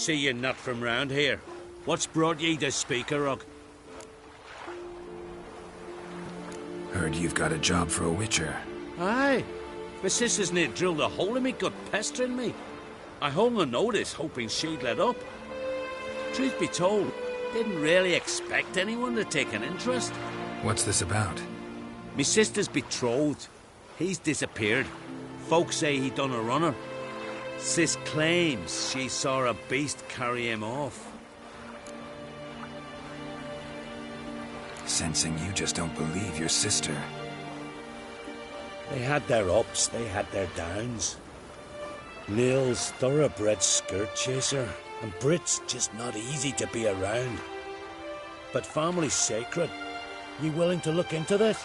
See you not from round here. What's brought ye to Speakerrug? Heard you've got a job for a witcher. Aye. My sister's near drilled a hole in me gut pestering me. I hung a notice hoping she'd let up. Truth be told, didn't really expect anyone to take an interest. What's this about? Me sister's betrothed. He's disappeared. Folks say he done a runner. Sis claims she saw a beast carry him off. Sensing you just don't believe your sister. They had their ups, they had their downs. Neil's thoroughbred skirt chaser, and Brit's just not easy to be around. But family's sacred. You willing to look into this?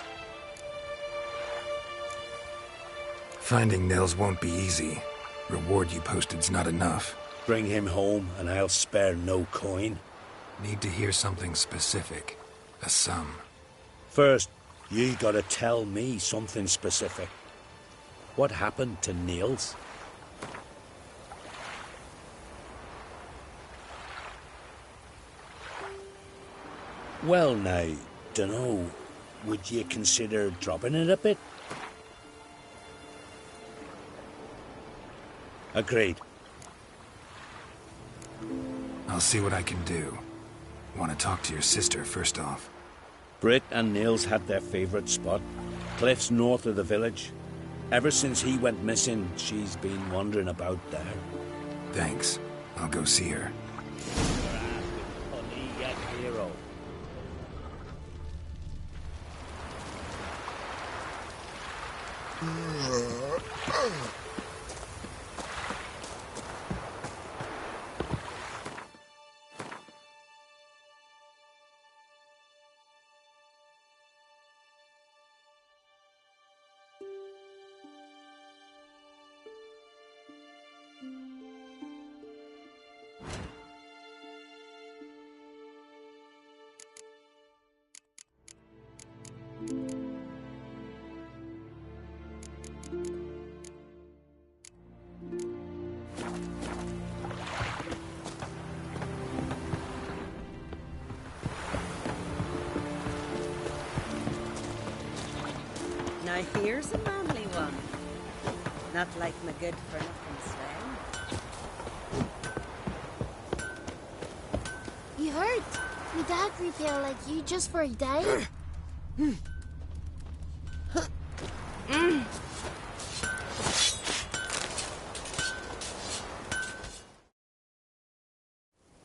Finding Nils won't be easy. Reward you posted's not enough. Bring him home, and I'll spare no coin. Need to hear something specific. A sum. First, you gotta tell me something specific. What happened to Niels? Well now, dunno. Would you consider dropping it a bit? Agreed. I'll see what I can do. Want to talk to your sister first off. Brit and Niels had their favourite spot. Cliffs north of the village. Ever since he went missing, she's been wandering about there. Thanks. I'll go see her. Hero. Now here's a manly one. Not like my good for nothing Sven. You heard? My dad retail like you just for a day.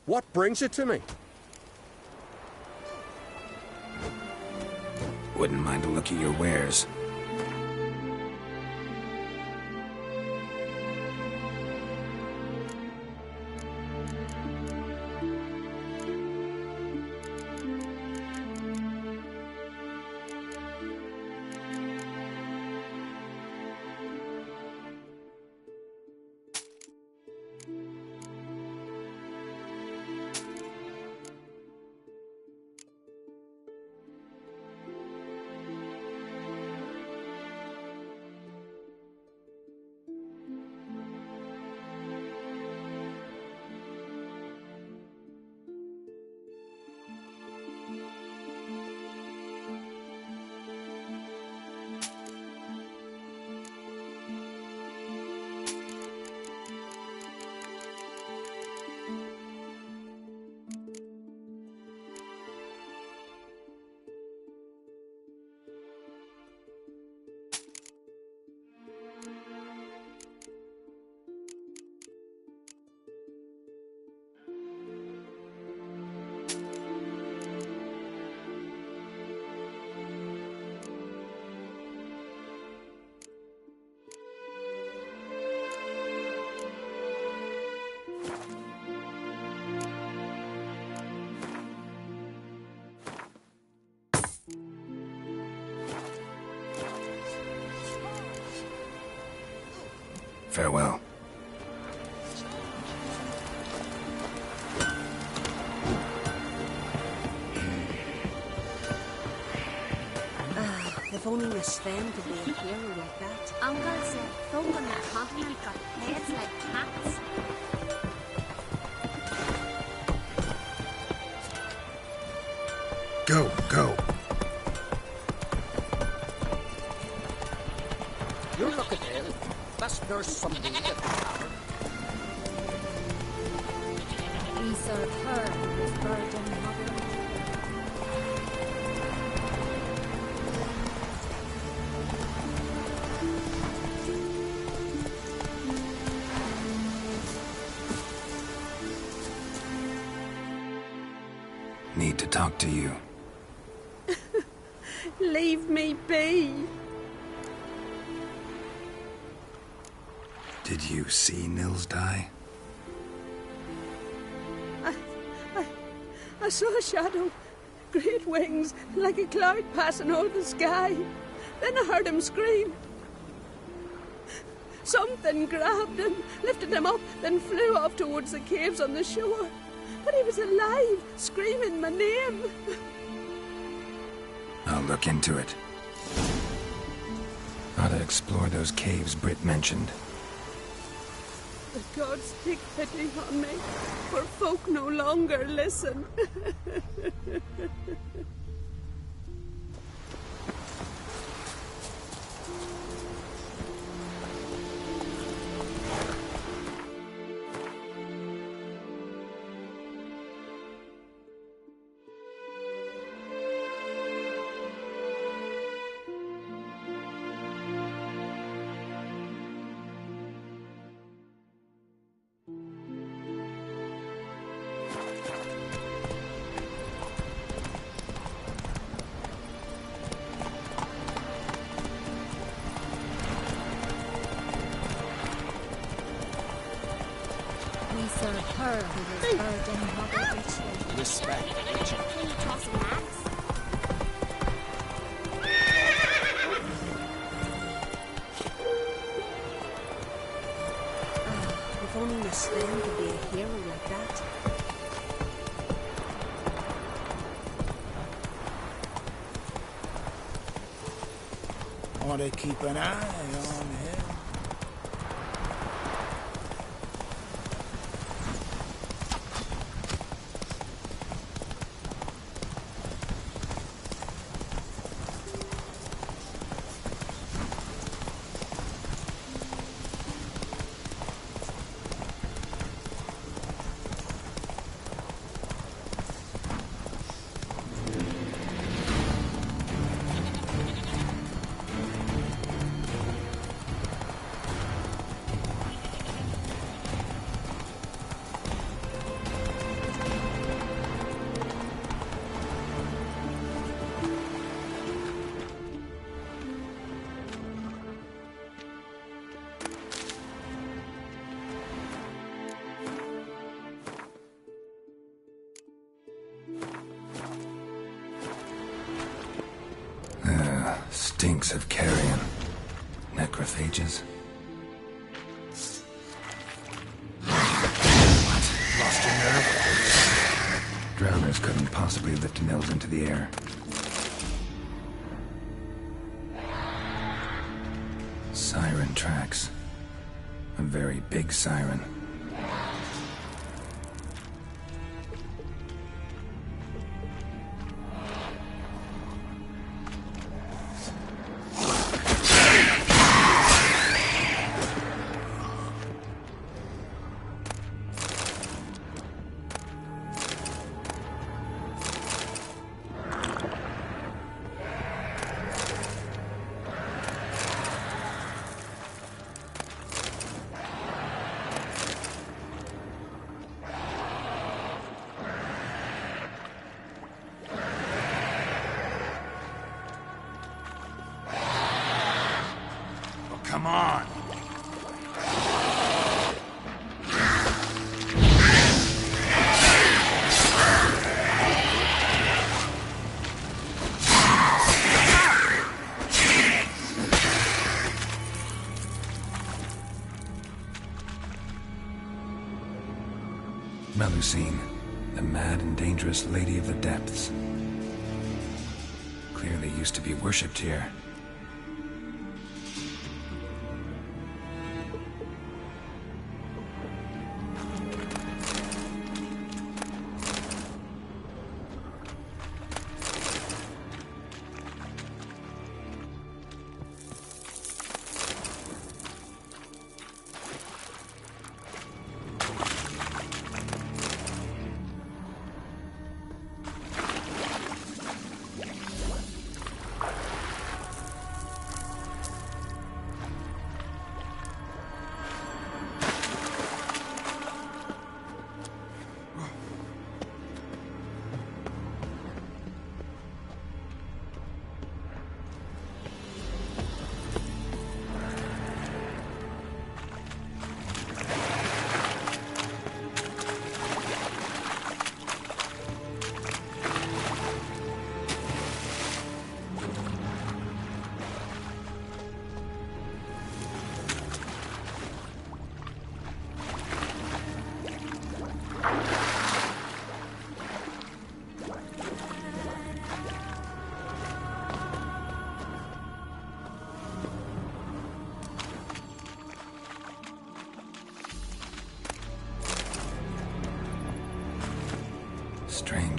What brings you to me? Wouldn't mind a look at your wares. Farewell. If only Miss Sven could be a hero like that. Uncle said folk on that continent got heads like cats. Go, go. You look at him. Best nurse somebody that can. We serve her who is virgin mother. Need to talk to you. Leave me be. Did you see Nils die? I saw a shadow. Great wings, like a cloud passing over the sky. Then I heard him scream. Something grabbed him, lifted him up, then flew off towards the caves on the shore. But he was alive, screaming my name. I'll look into it. Ought to explore those caves Britt mentioned. The gods take pity on me, for folk no longer listen. We serve her who is virgin mother richly. Respect. Can you toss an axe? If only my Sven could be a hero like that. Ought to keep an eye on him. Stinks of carrion. Necrophages. What? Lost your nerve? Drowners couldn't possibly lift Nils into the air. Siren tracks. A very big siren. Come on. Melusine, the mad and dangerous Lady of the Depths. Clearly used to be worshipped here.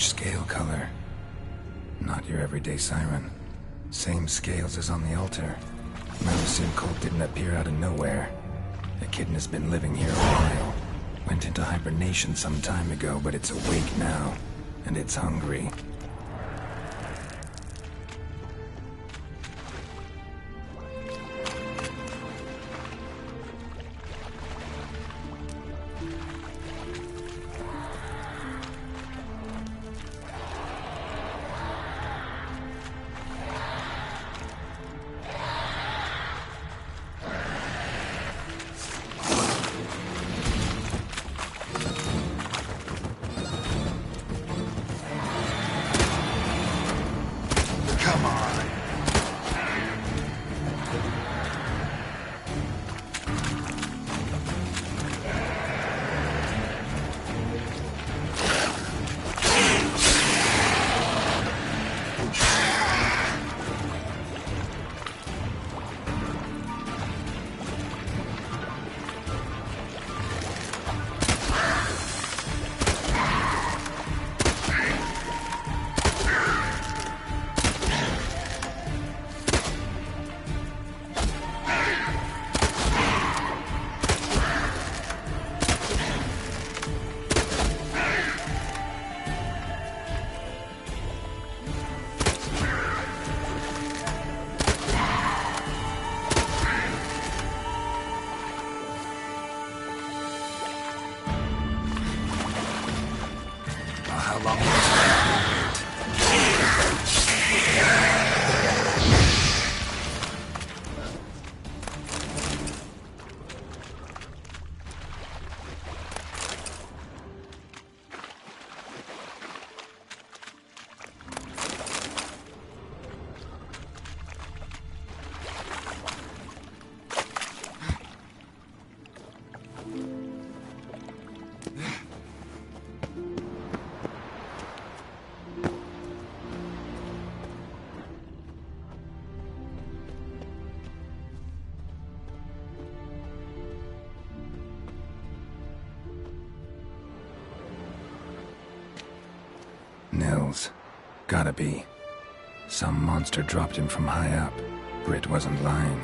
strange scale color. Not your everyday siren. Same scales as on the altar. Mountain cult didn't appear out of nowhere. Echidna's has been living here a while. Went into hibernation some time ago, but it's awake now. And it's hungry. Nils. Gotta be. Some monster dropped him from high up. Britt wasn't lying.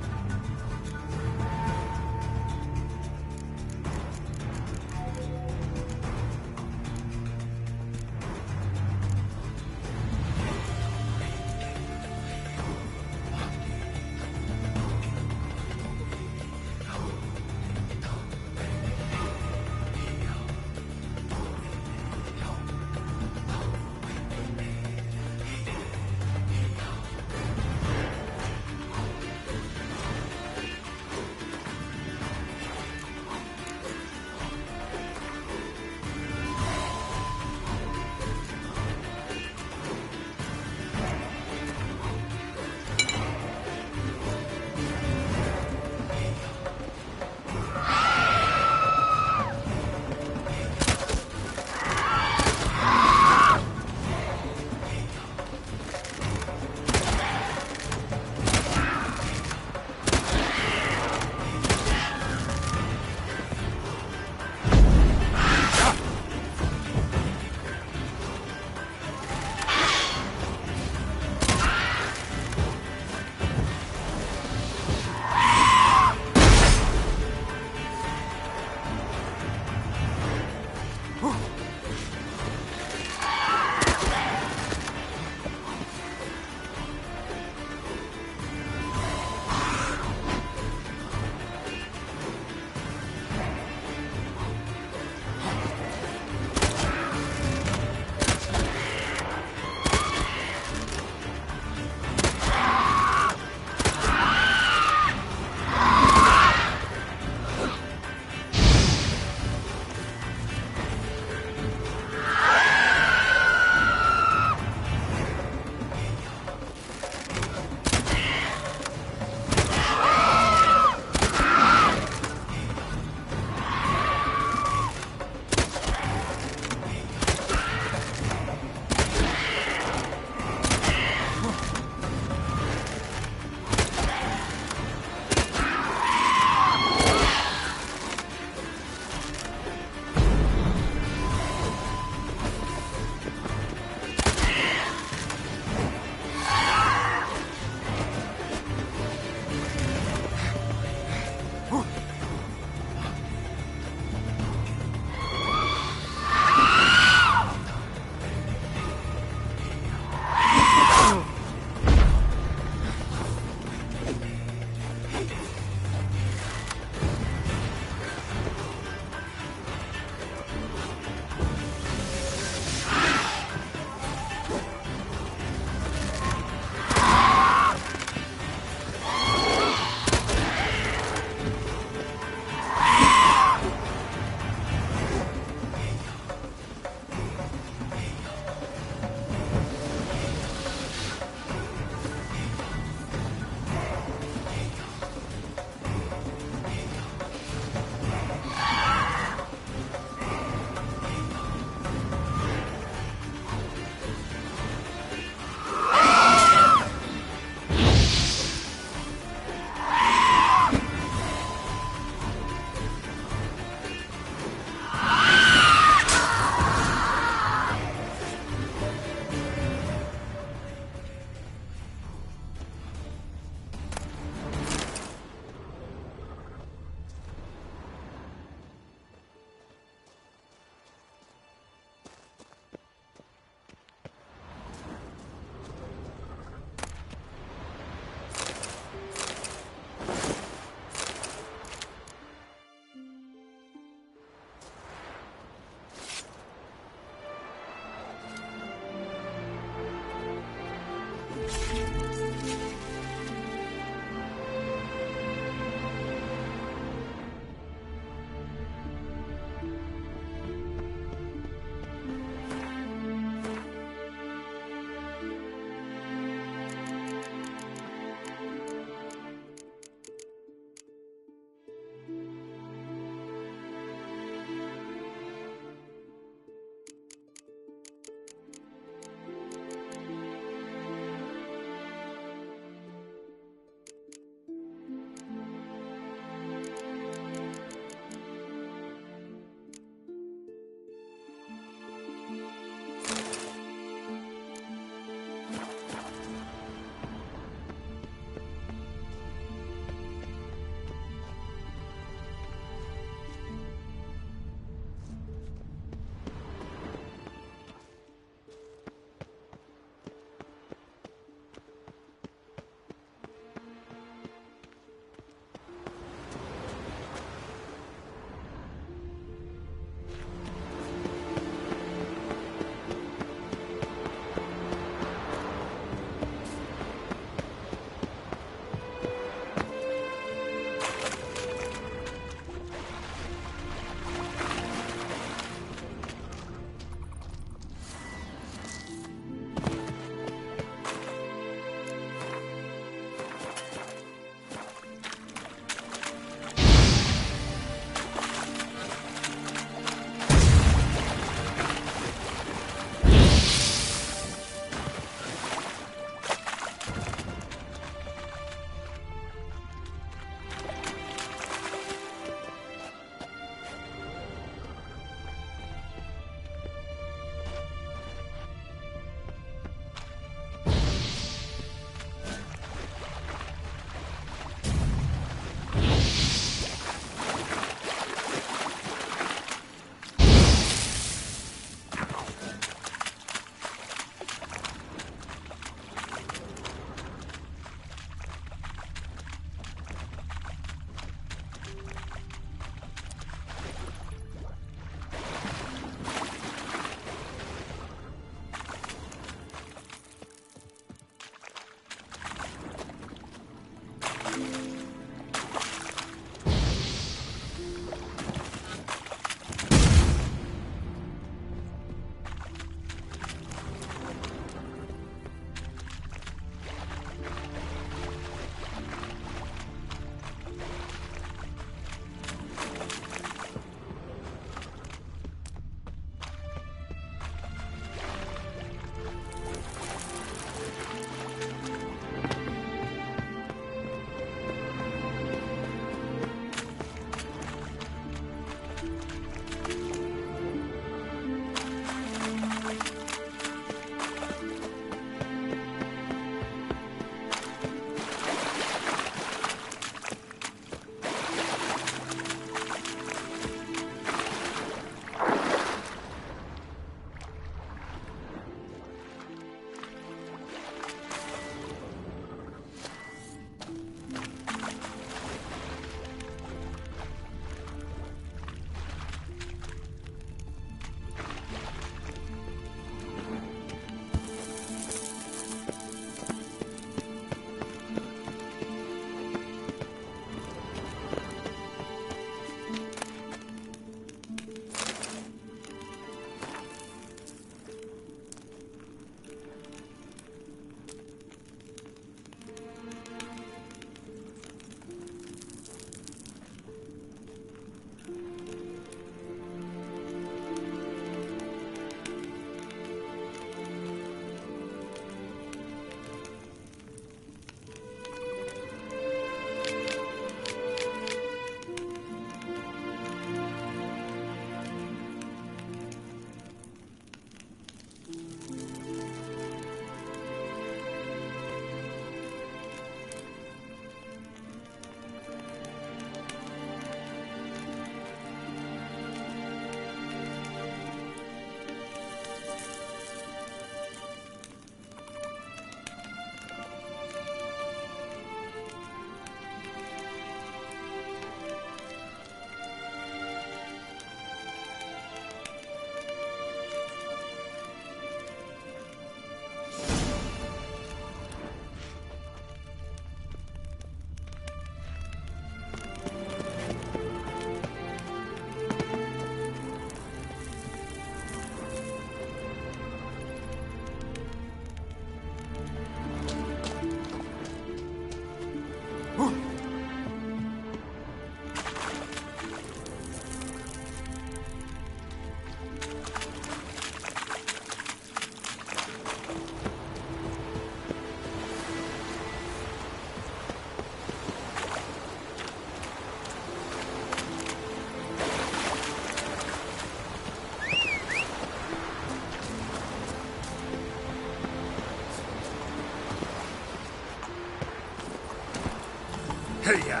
Hey-ya!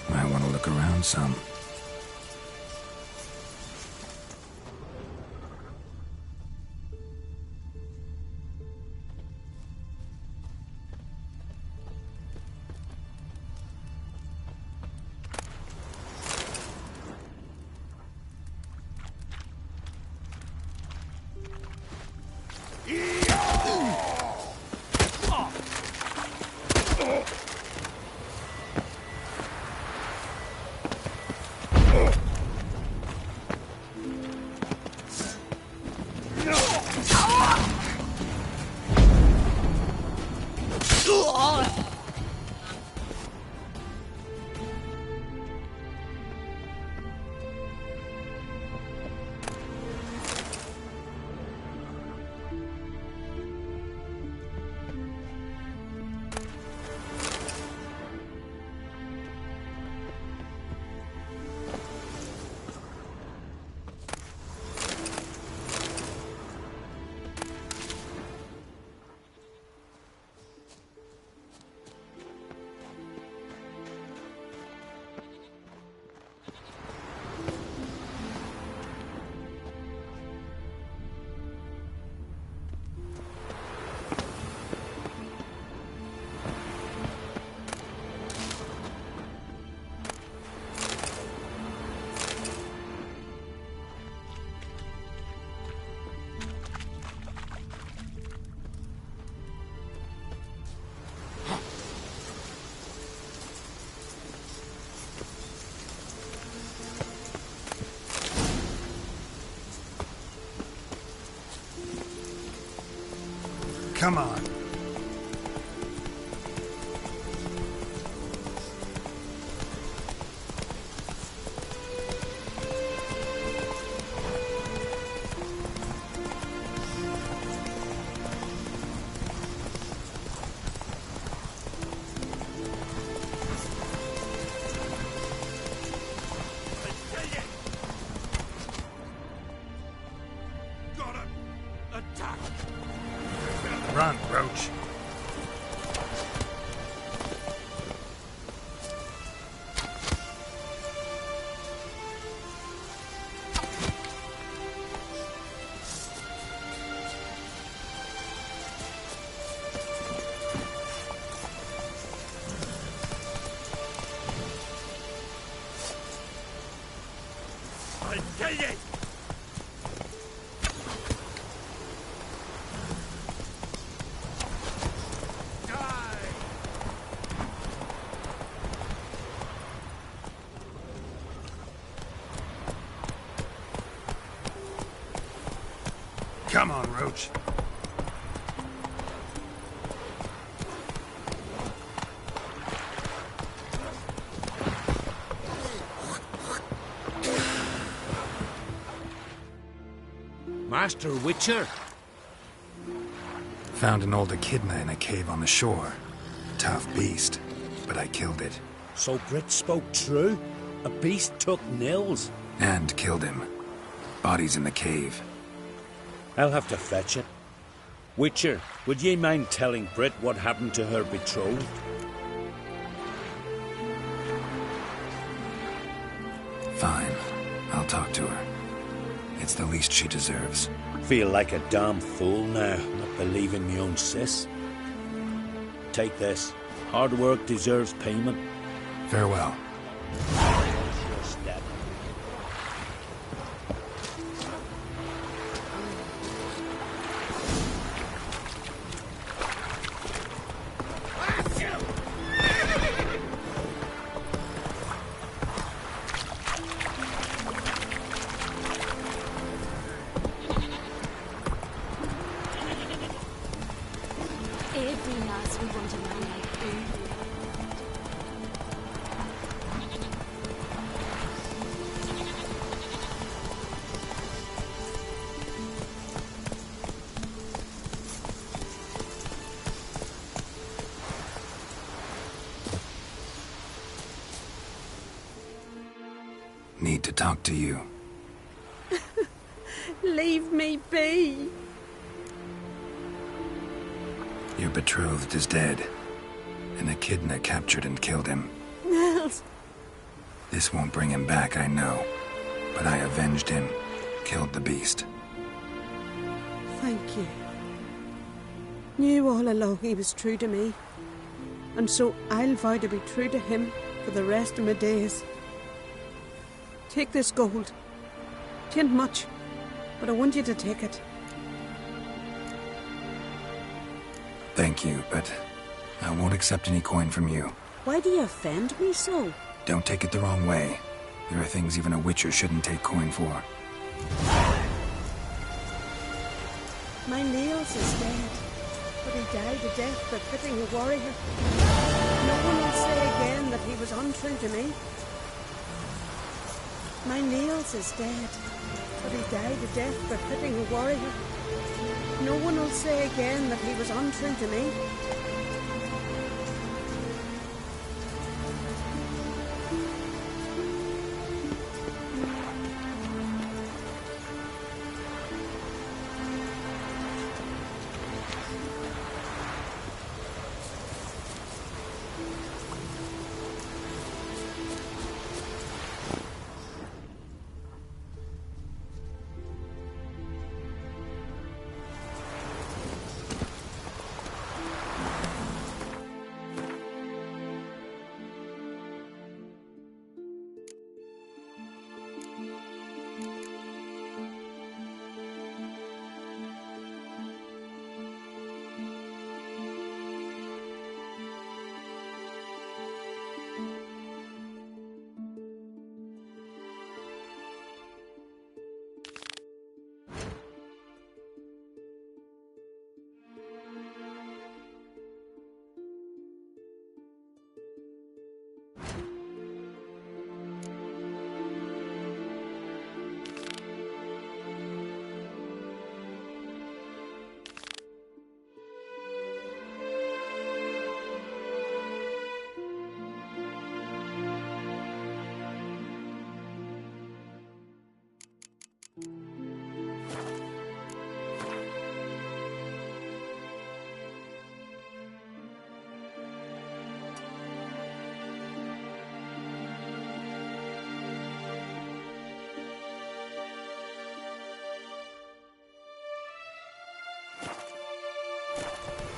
I want to look around some. Come on. Run, Roach. I'll kill you! Come on, Roach. Master Witcher? Found an old echidna in a cave on the shore. Tough beast, but I killed it. So Brit spoke true? A beast took Nils? And killed him. Body's in the cave. I'll have to fetch it. Witcher, would ye mind telling Brit what happened to her betrothed? Fine. I'll talk to her. It's the least she deserves. Feel like a damn fool now, not believing me own sis. Take this. Hard work deserves payment. Farewell. Your step. Every lass we want a man like you. Need to talk to you. Leave me be. Your betrothed is dead, and Echidna captured and killed him. Nels. This won't bring him back, I know, but I avenged him, killed the beast. Thank you. Knew all along he was true to me, and so I'll vow to be true to him for the rest of my days. Take this gold. 'Tain't much, but I want you to take it. Thank you, but I won't accept any coin from you. Why do you offend me so? Don't take it the wrong way. There are things even a Witcher shouldn't take coin for. My Niels is dead, but he died a death befitting a warrior. No one will say again that he was untrue to me. My Niels is dead, but he died a death befitting a warrior. No one will say again that he was untrue to me.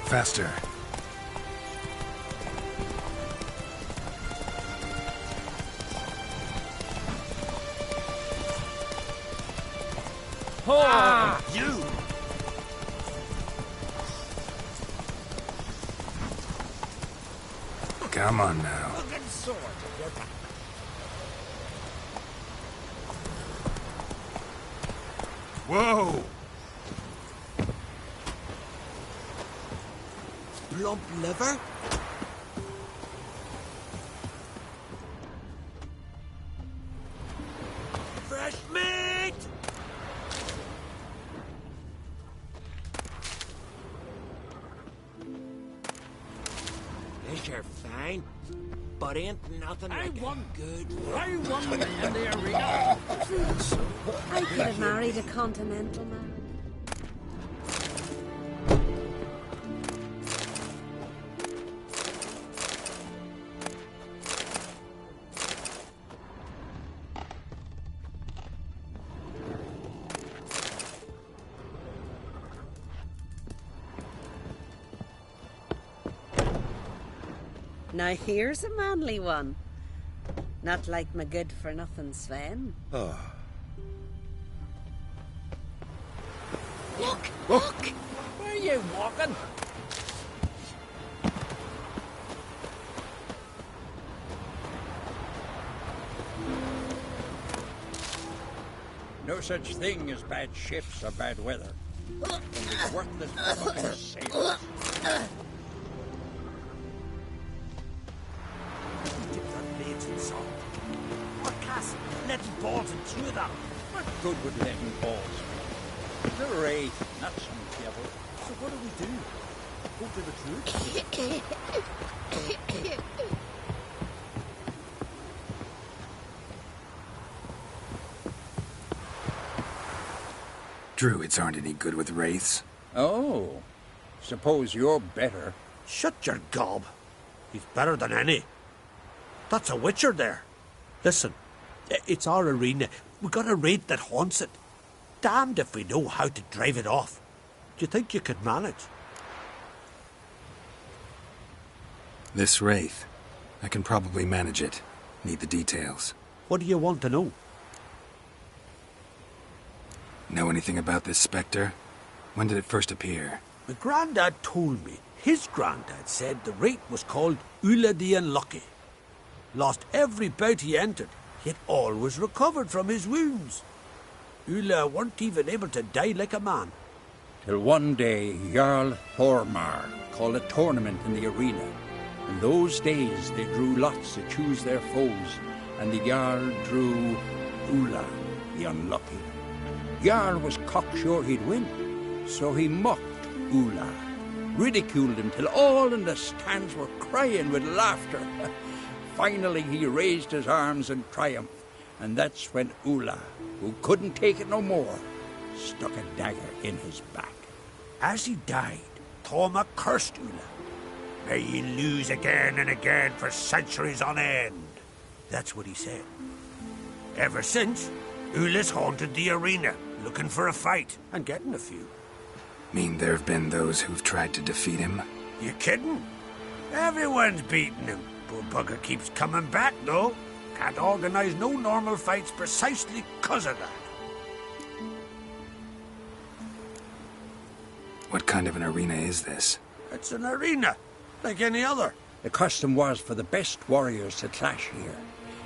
Faster. Ah, you! Come on now. Fucking sword. Whoa! Plump liver? Fresh meat! This you're fine, but ain't nothing like I want good. I want in the arena. I could have married a continental man. Now here's a manly one. Not like my good-for-nothing Sven. Oh. Look! Look! Where are you walking? No such thing as bad ships or bad weather. Only worthless fucking sailors. Dip their blades in salt. What class? Letting balls and through them. What good would letting balls? The wraith, not some devil. So what do we do? Go to the truth? Druids aren't any good with wraiths. Oh, suppose you're better. Shut your gob. He's better than any. That's a witcher there. Listen, it's our arena. We got a wraith that haunts it. Damned if we know how to drive it off. Do you think you could manage? This wraith. I can probably manage it. Need the details. What do you want to know? Know anything about this spectre? When did it first appear? My granddad told me his granddad said the wraith was called Ulla the Unlucky. Lost every bout he entered, yet always recovered from his wounds. Ulla weren't even able to die like a man. Till one day, Jarl Thormar called a tournament in the arena. In those days, they drew lots to choose their foes, and the Jarl drew Ulla the Unlucky. Jarl was cocksure he'd win, so he mocked Ulla, ridiculed him till all in the stands were crying with laughter. Finally, he raised his arms in triumph, and that's when Ulla, who couldn't take it no more, stuck a dagger in his back. As he died, Thorma cursed Ulla. May ye lose again and again for centuries on end. That's what he said. Ever since, Ulla's haunted the arena, looking for a fight, and getting a few. Mean there have been those who've tried to defeat him? You kidding? Everyone's beating him. Poor bugger keeps coming back, though. Can't organize no normal fights precisely 'cause of that. What kind of an arena is this? It's an arena, like any other. The custom was for the best warriors to clash here.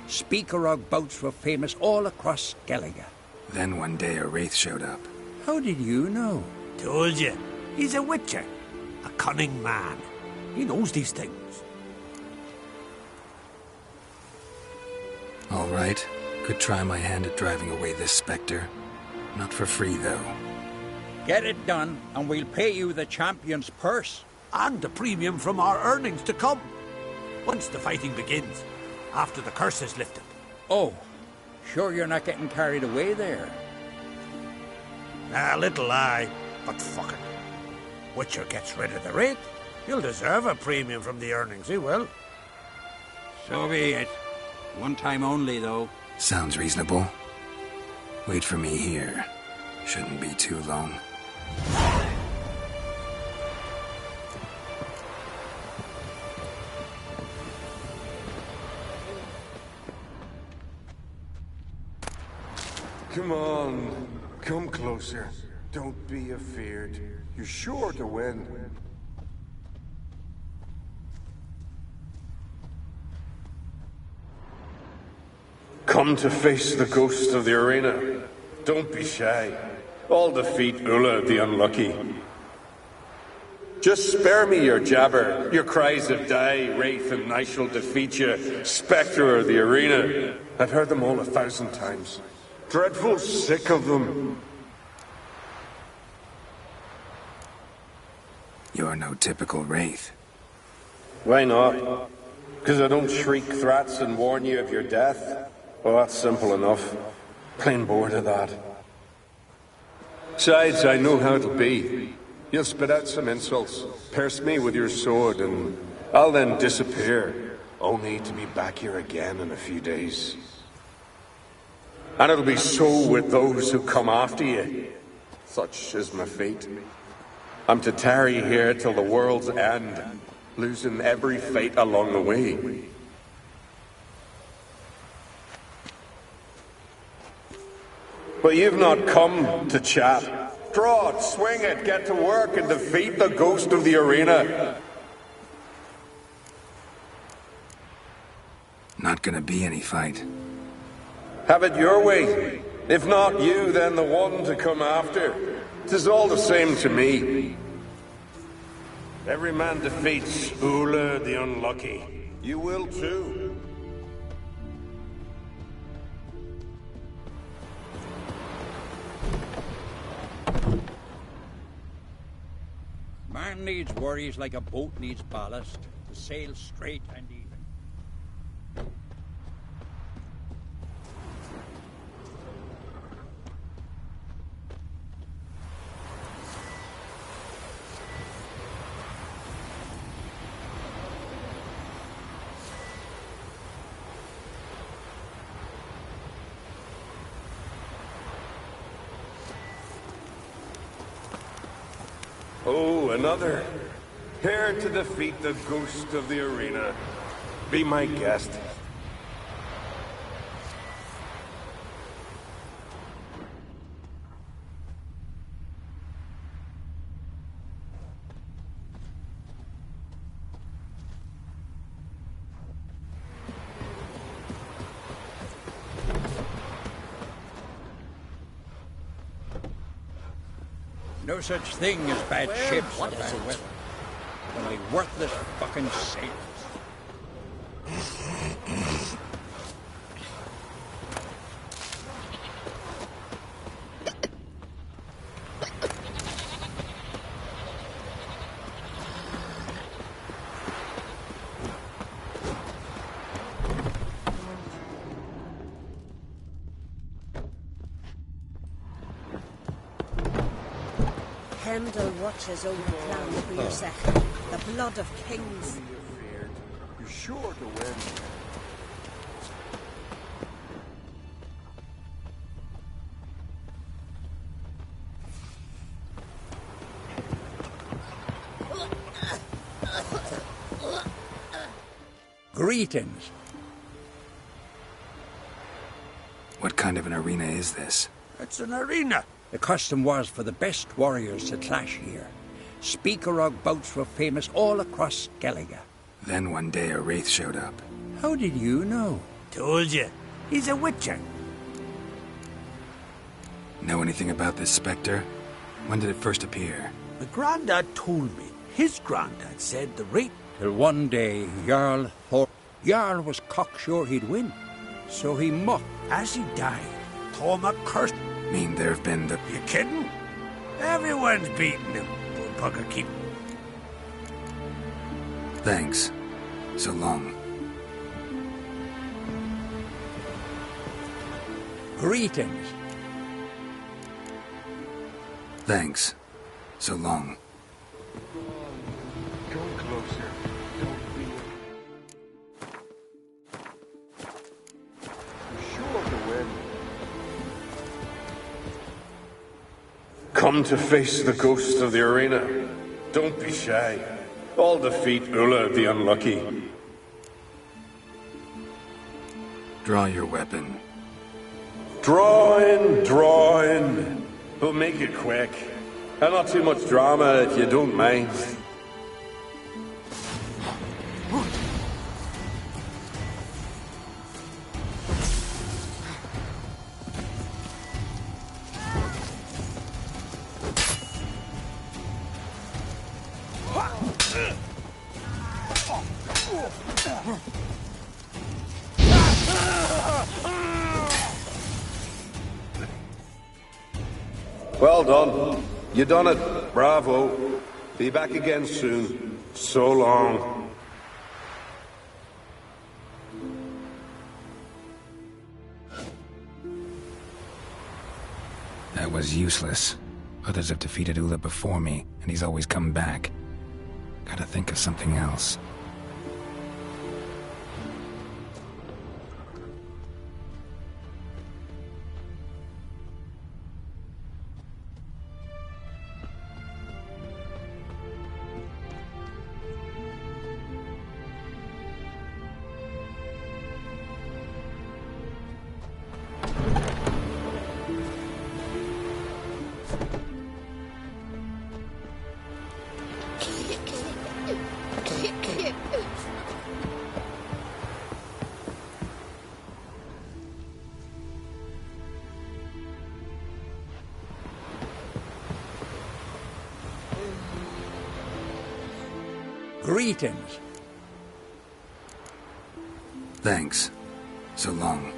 Speakerog bouts were famous all across Skellige. Then one day a wraith showed up. How did you know? Told you. He's a witcher. A cunning man. He knows these things. All right. Could try my hand at driving away this spectre. Not for free, though. Get it done, and we'll pay you the champion's purse. And the premium from our earnings to come. Once the fighting begins. After the curse is lifted. Oh, sure you're not getting carried away there? A little lie, but fuck it. Witcher gets rid of the wraith. He'll deserve a premium from the earnings, he will. So be it. One time only, though. Sounds reasonable. Wait for me here. Shouldn't be too long. Come on. Come closer. Don't be afeard. You're sure to win. Come to face the ghost of the arena. Don't be shy. I'll defeat Ulla the Unlucky. Just spare me your jabber, your cries of die, wraith, and I shall defeat you, spectre of the arena. I've heard them all 1,000 times. Dreadful sick of them. You're no typical wraith. Why not? Because I don't shriek threats and warn you of your death? Well, that's simple enough. Plain bored of that. Besides, I know how it'll be. You'll spit out some insults, pierce me with your sword, and I'll then disappear, only to be back here again in a few days. And it'll be so with those who come after you. Such is my fate. I'm to tarry here till the world's end, losing every fight along the way. But you've not come to chat. Draw it, swing it, get to work and defeat the ghost of the arena. Not gonna be any fight. Have it your way. If not you, then the one to come after. 'Tis all the same to me. Every man defeats Ula the Unlucky. You will too. Man needs worries like a boat needs ballast to sail straight and even. Oh, another. Here to defeat the ghost of the arena. Be my guest. No such thing as bad ships or bad weather. Only worthless fucking sailors. Hemdall watches over the land for your second. The blood of kings. You're sure to win. Greetings. What kind of an arena is this? It's an arena. The custom was for the best warriors to clash here. Speakerog bouts were famous all across Skellige. Then one day a wraith showed up. How did you know? Told you. He's a witcher. Know anything about this specter? When did it first appear? The Grandad told me. His Grandad said the rate. Till one day, Jarl was cocksure he'd win. So he mocked. As he died, Torma cursed. Mean there have been the... You kidding? Everyone's beating him. Bullpucker keep... Thanks. So long. Greetings. Thanks. So long. Come closer. Don't be... You're sure to win. Come to face the ghost of the arena. Don't be shy. I'll defeat Ula the Unlucky. Draw your weapon. Draw in. But make it quick. And not too much drama if you don't mind. Well done. You done it. Bravo. Be back again soon. So long. That was useless. Others have defeated Ula before me, and he's always come back. Gotta think of something else. Greetings. Thanks. So long.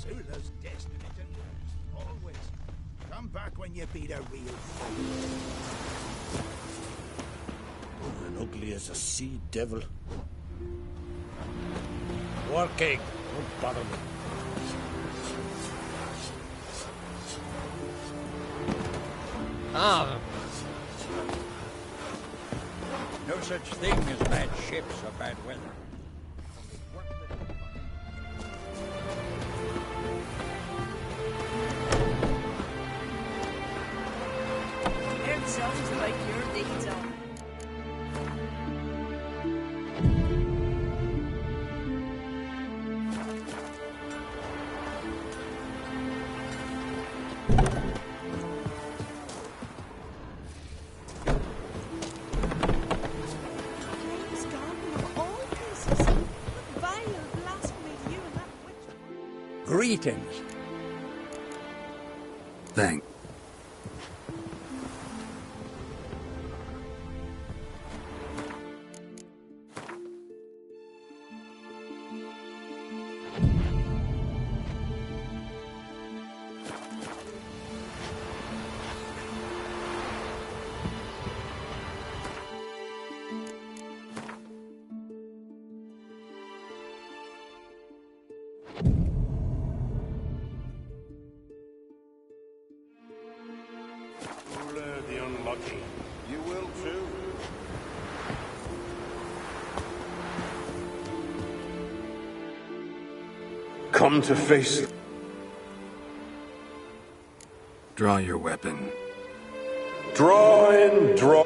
Ula's destiny to lose, always. Come back when you beat a real fool. And ugly as a sea devil. Working, don't bother me. Ah. No such thing as bad ships or bad weather. Sounds like your deeds on. James Garden of all places. What vile blasphemy you and that witch. Greetings. Thanks. The unlucky. You will too. Come to face. Draw your weapon. Draw in, draw.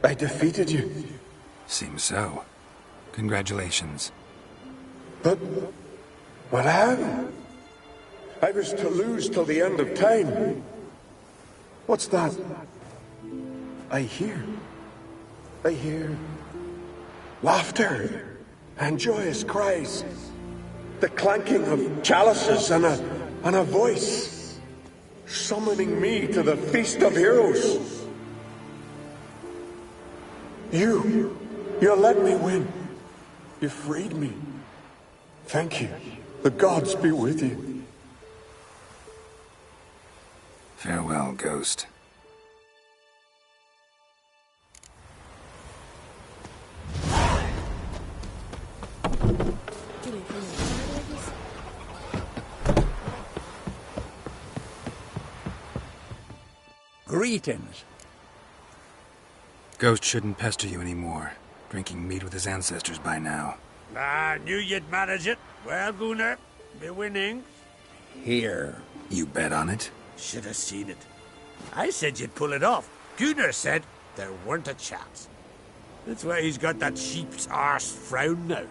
I defeated you. Seems so. Congratulations. But how? I was to lose till the end of time. What's that? I hear laughter and joyous cries, the clanking of chalices and a voice summoning me to the feast of heroes. You let me win. You freed me. Thank you. The gods be with you. Farewell, Ghost. Greetings. Ghost shouldn't pester you anymore. Drinking mead with his ancestors by now. I knew you'd manage it. Well, Gunnar, be winning. Here. You bet on it? Should have seen it. I said you'd pull it off. Gunnar said there weren't a chance. That's why he's got that sheep's arse frown now.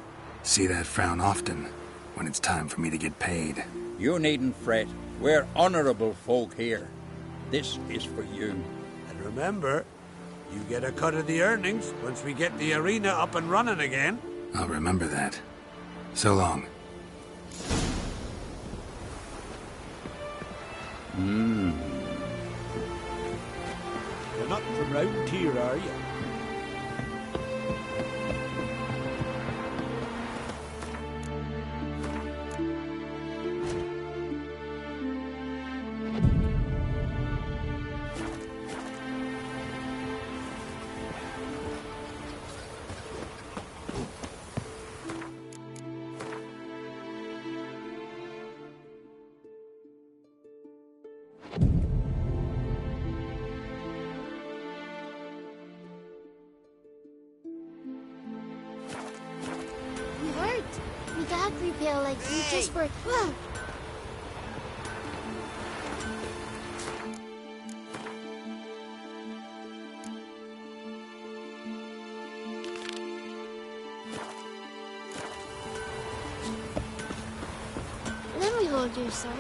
See that frown often, when it's time for me to get paid. You needn't fret. We're honorable folk here. This is for you. And remember, you get a cut of the earnings once we get the arena up and running again. I'll remember that. So long. You're not from round here, are you? We got repair like we just were. Whoa! Let me hold your sword.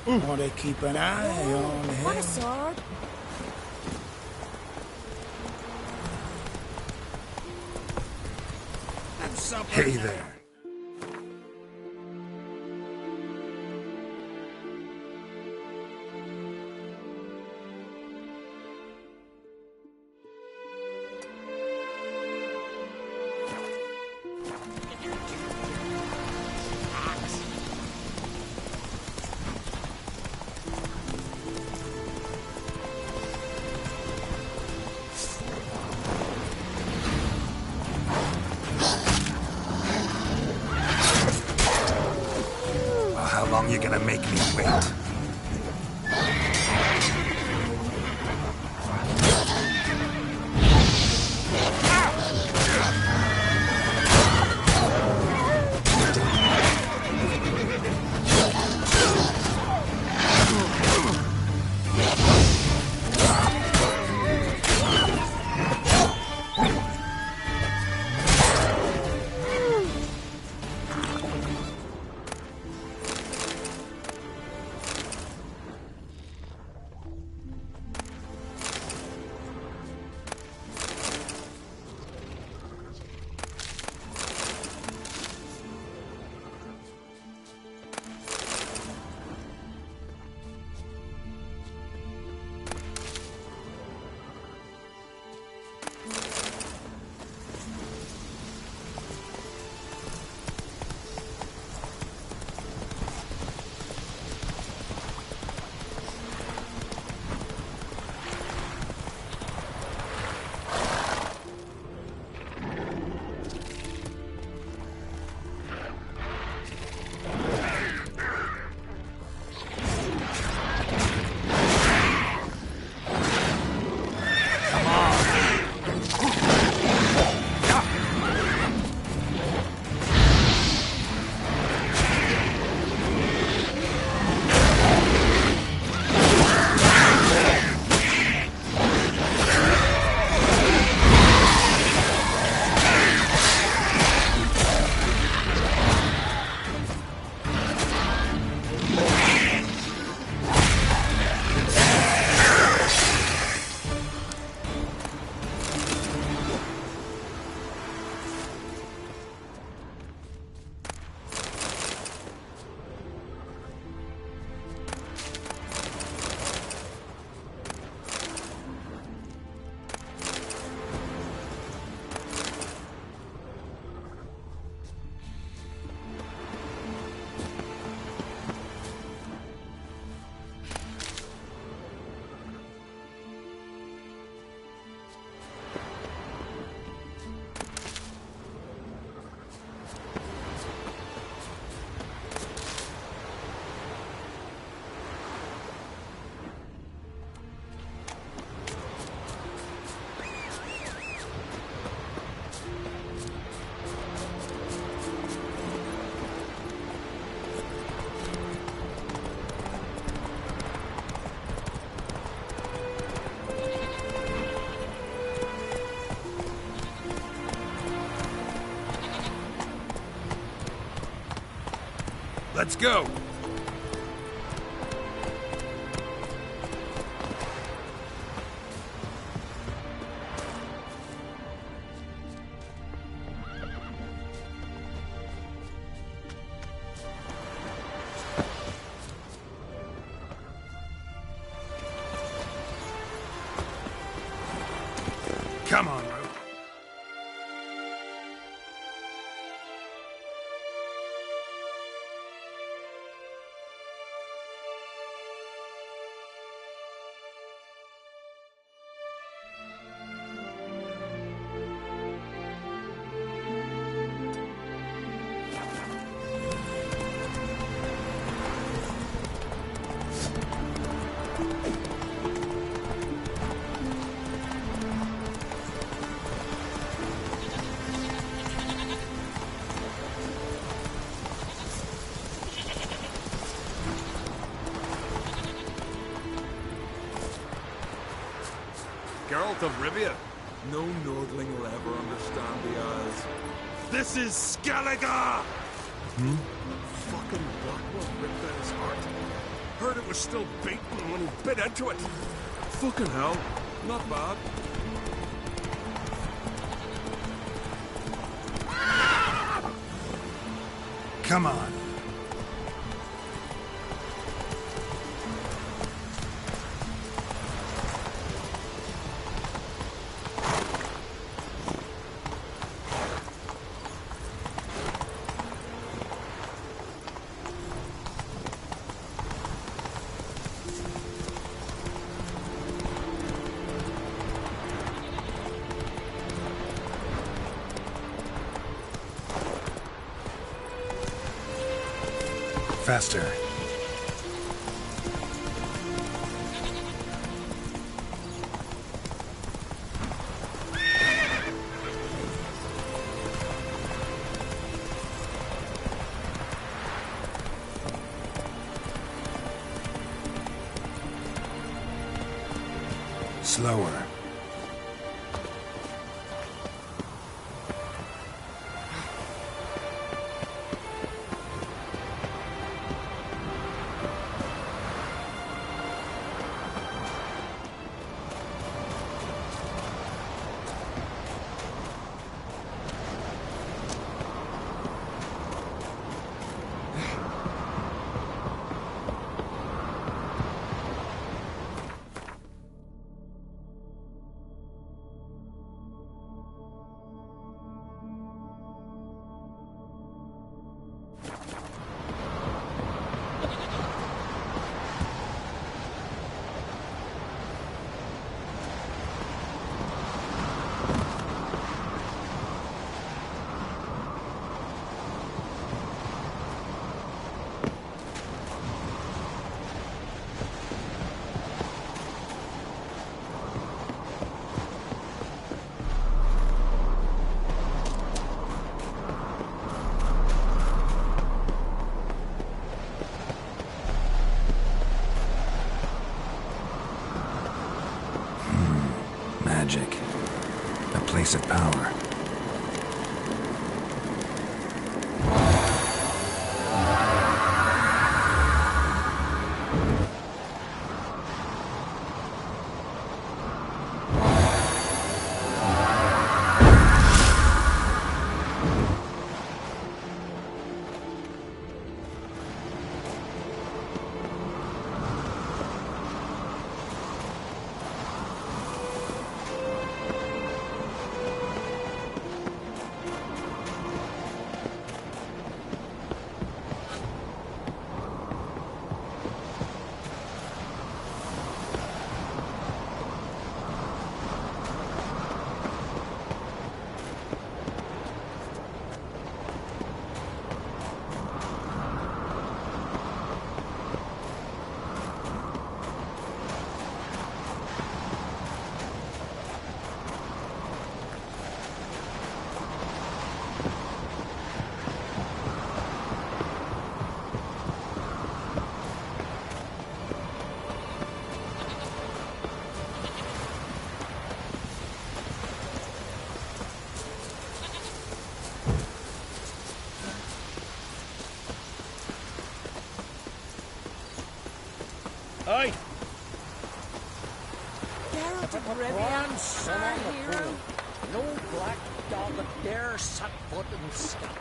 Want to keep an eye on him. Want a sword? Hey there. How long you gonna make me wait? Let's go! Come on, Rope. Geralt of Rivia. No Nordling will ever understand the Isles. This is Skellige! Fucking Blackwell ripped out his heart. Heard it was still beating when he bit into it. Fucking hell. Not bad. Come on. Faster. Slower. Magic. A place of power. Geralt of Rivia, our hero. No black dog dare set foot in Scotland.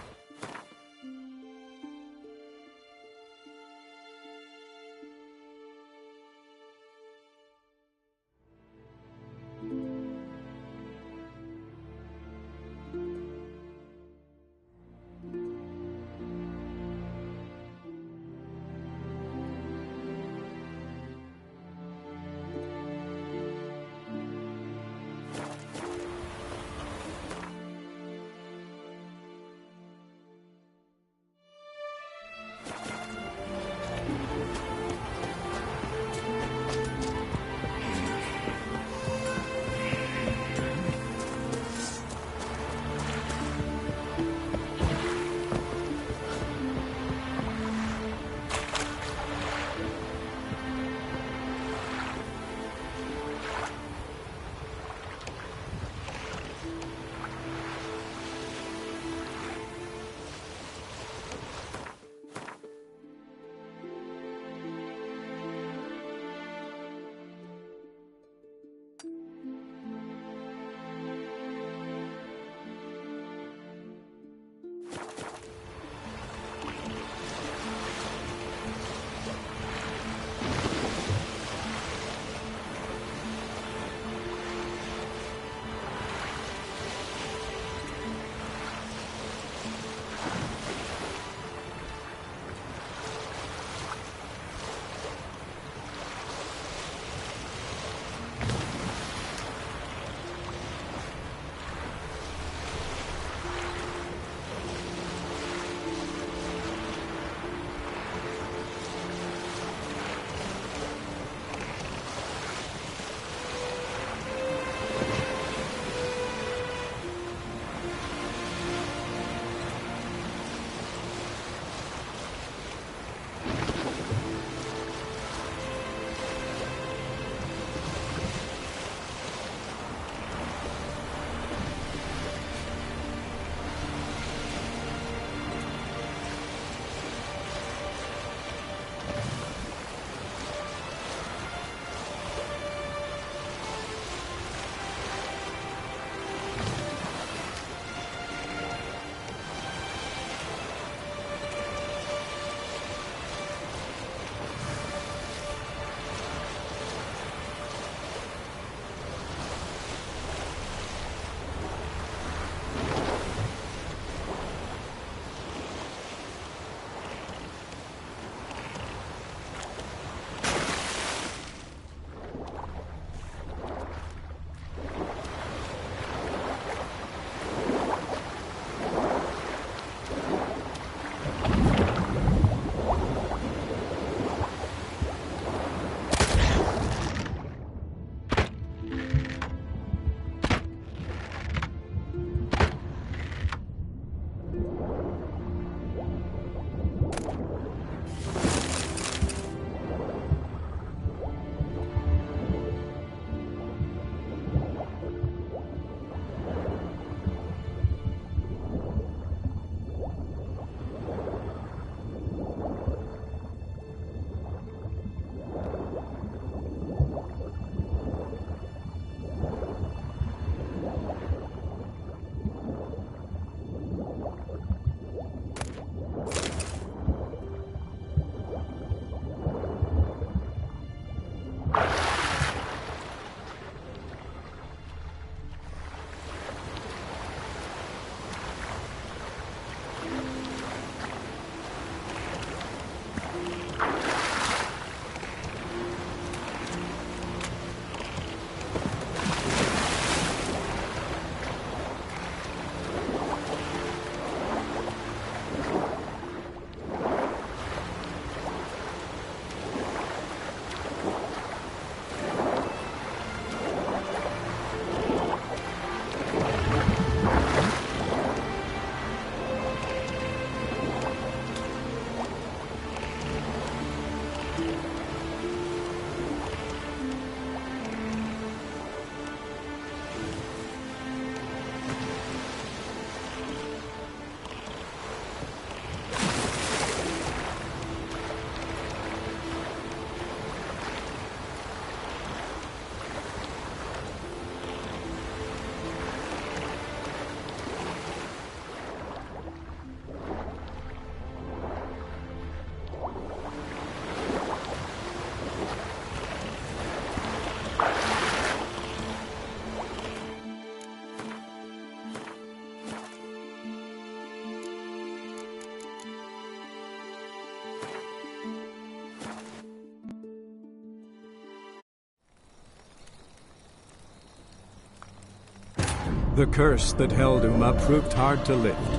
The curse that held Uma proved hard to lift,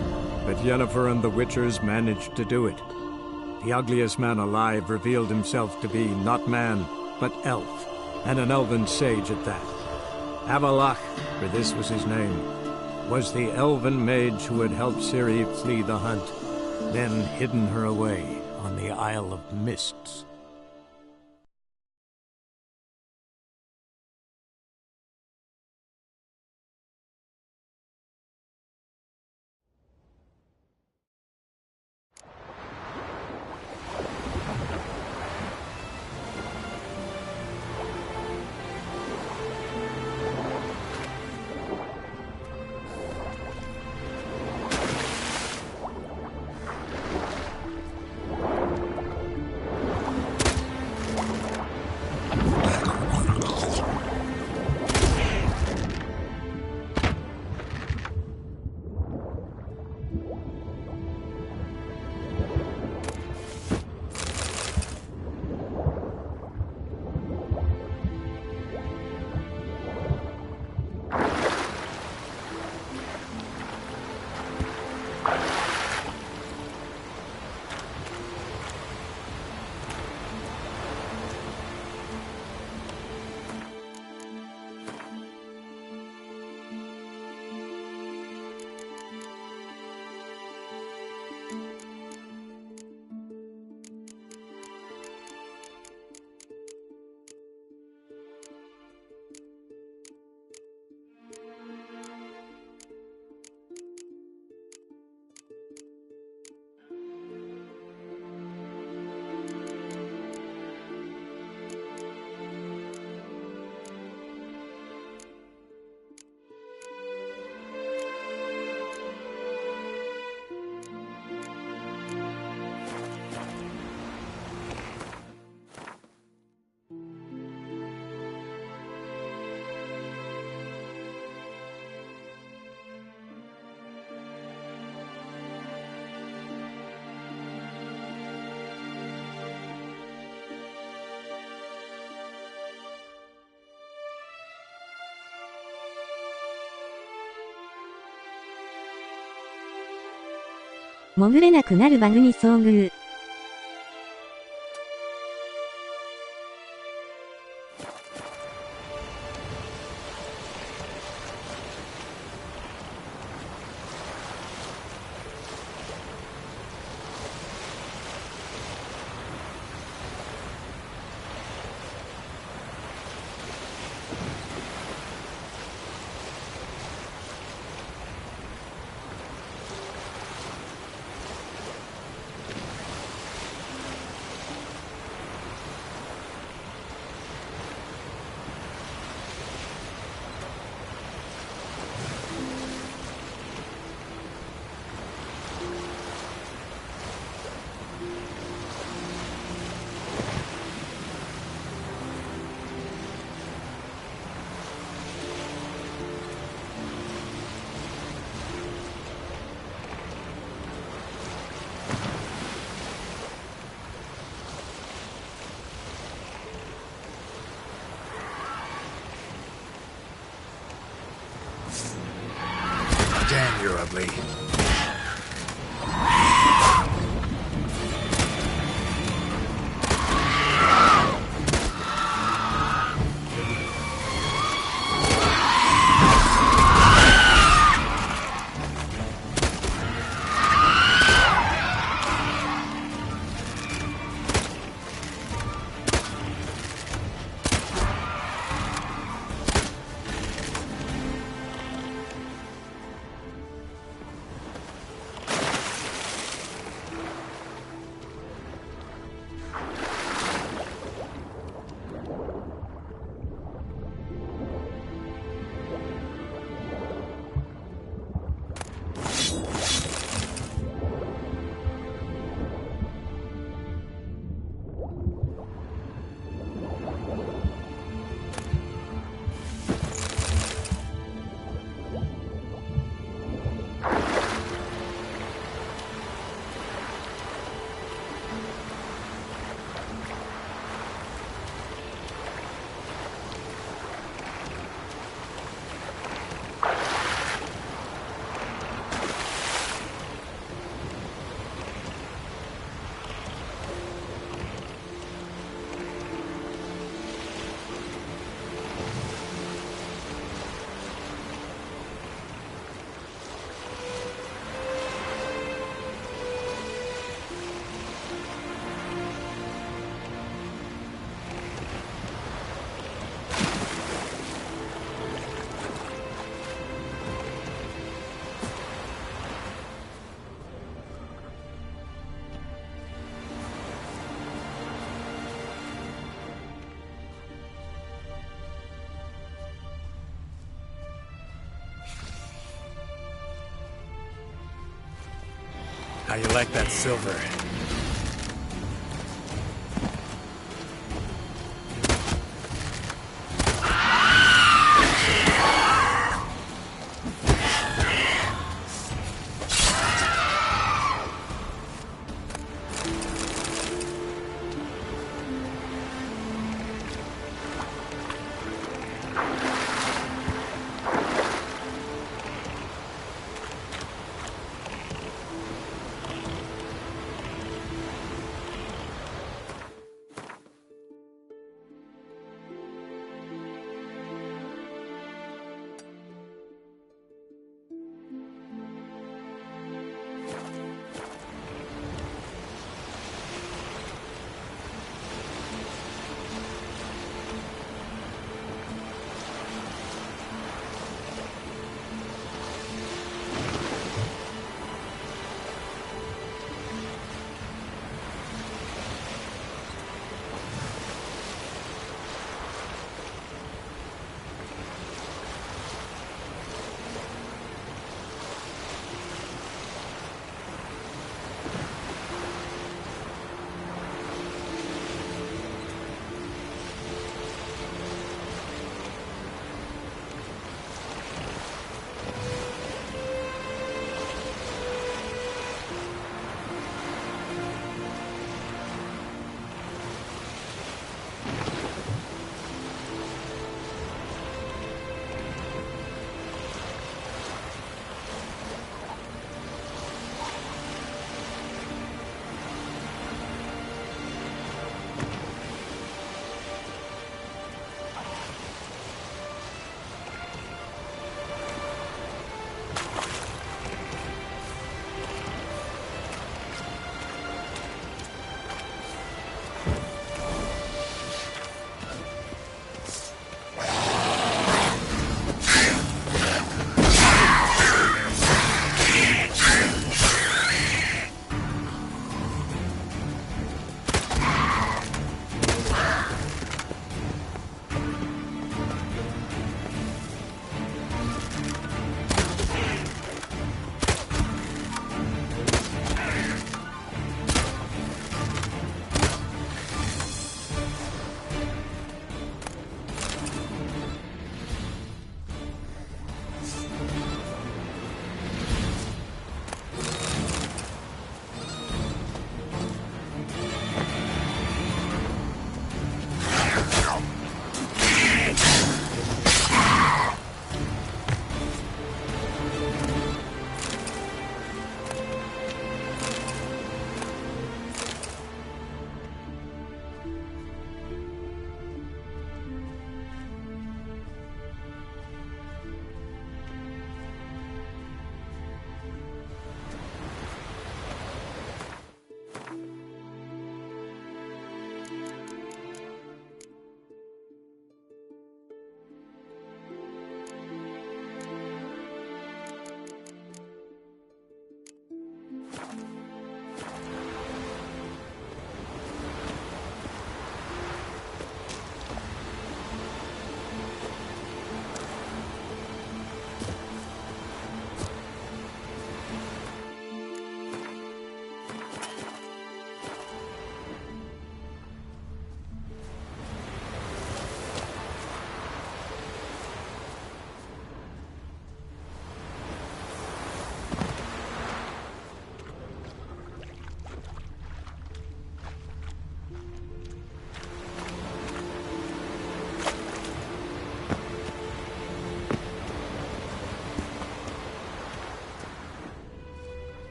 but Yennefer and the Witchers managed to do it. The ugliest man alive revealed himself to be not man, but elf, and an elven sage at that. Avalach, for this was his name, was the elven mage who had helped Ciri flee the hunt, then hidden her away on the Isle of Mists.潜れなくなるバグに遭遇。Damn, you're ugly. How you like that silver?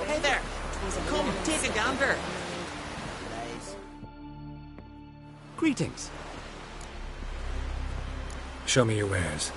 Hey there! Come, take a gander! Greetings. Show me your wares.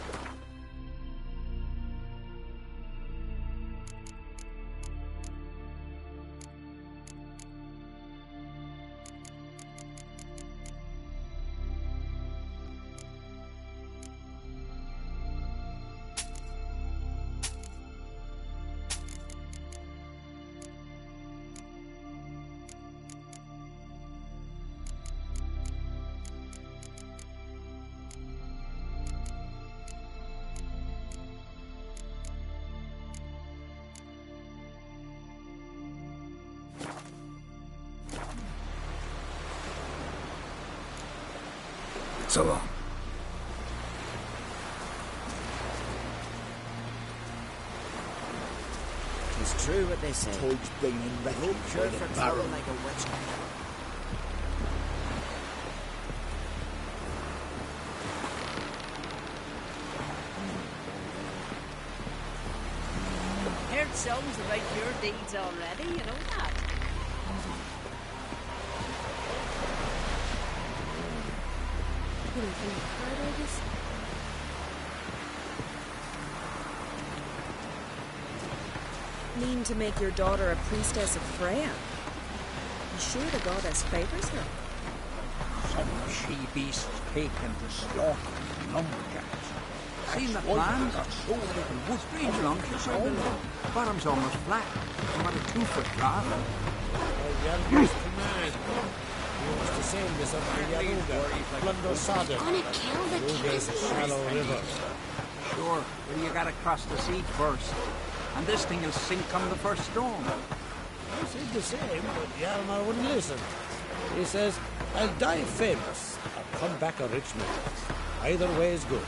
So long. It's true what they say. Toad's bringing refuge Sure by the for barrel. trouble like a witch. Heard songs about your deeds already, you know that? Mean to make your daughter a priestess of Freya? You sure the goddess favours her? Some she-beasts taken to slaughter lumberjacks. Seen the plan? Strange lunches are the bottom's almost flat. About a 2-foot drop. Gonna kill the kid. Shallow river. Sure, but you gotta cross the sea first. And this thing will sink on the first storm. I said the same, but Yarmar wouldn't listen. He says, I'll die famous or come back a rich man. Either way is good.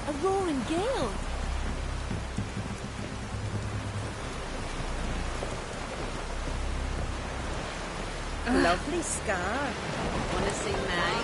A roaring gale. Lovely scar. Wanna see mine?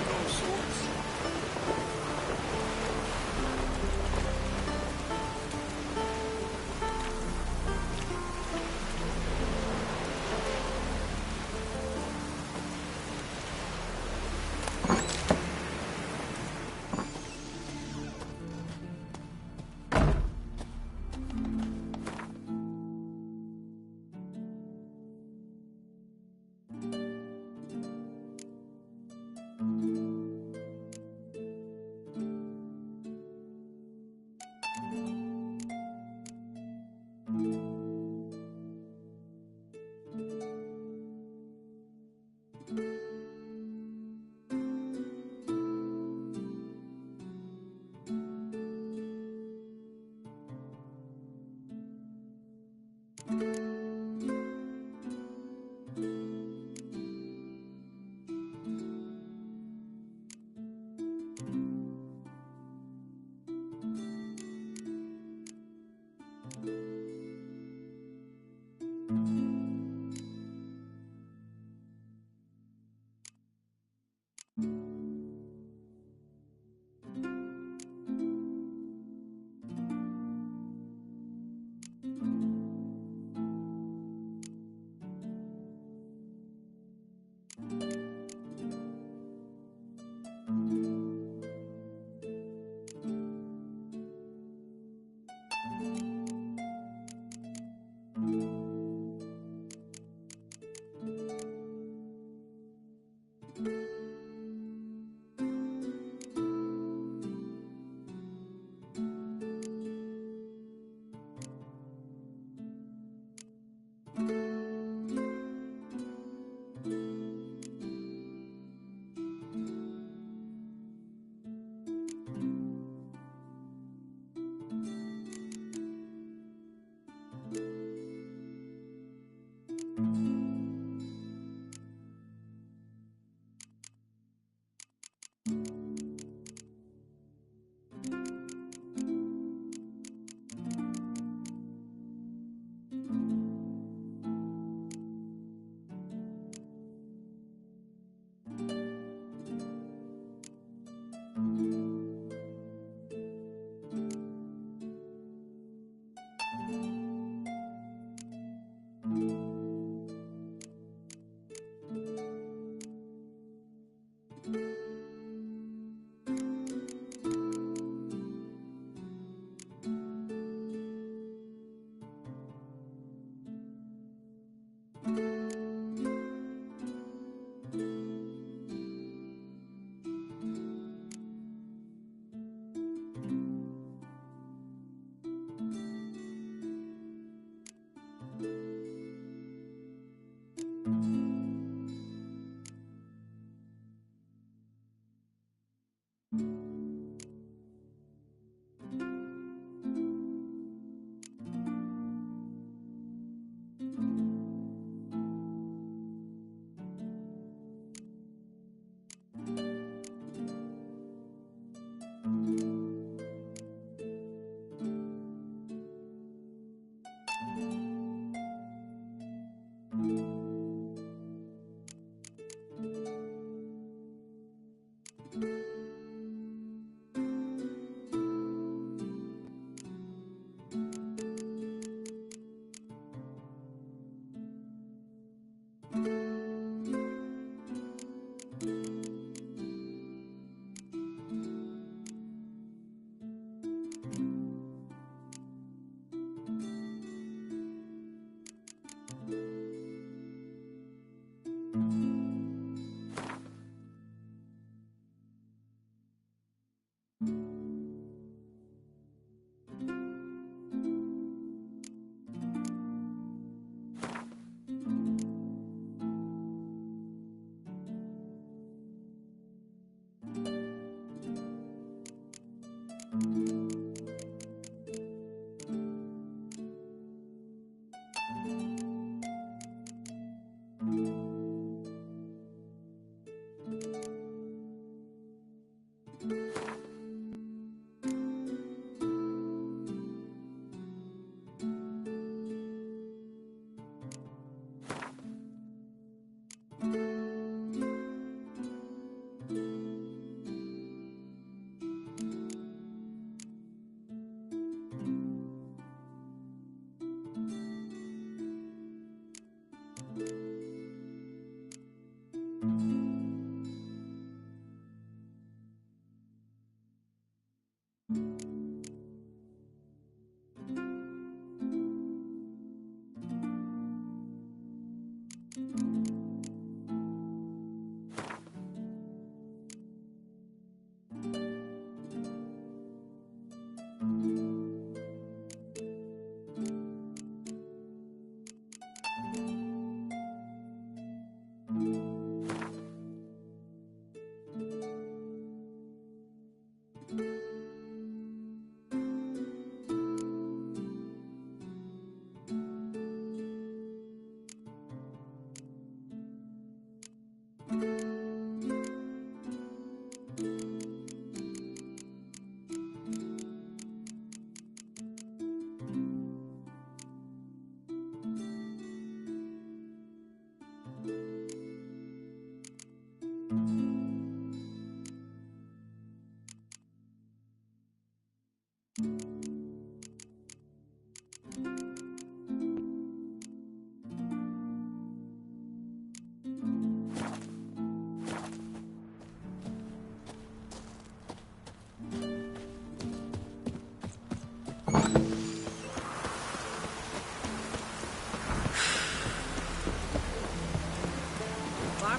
Far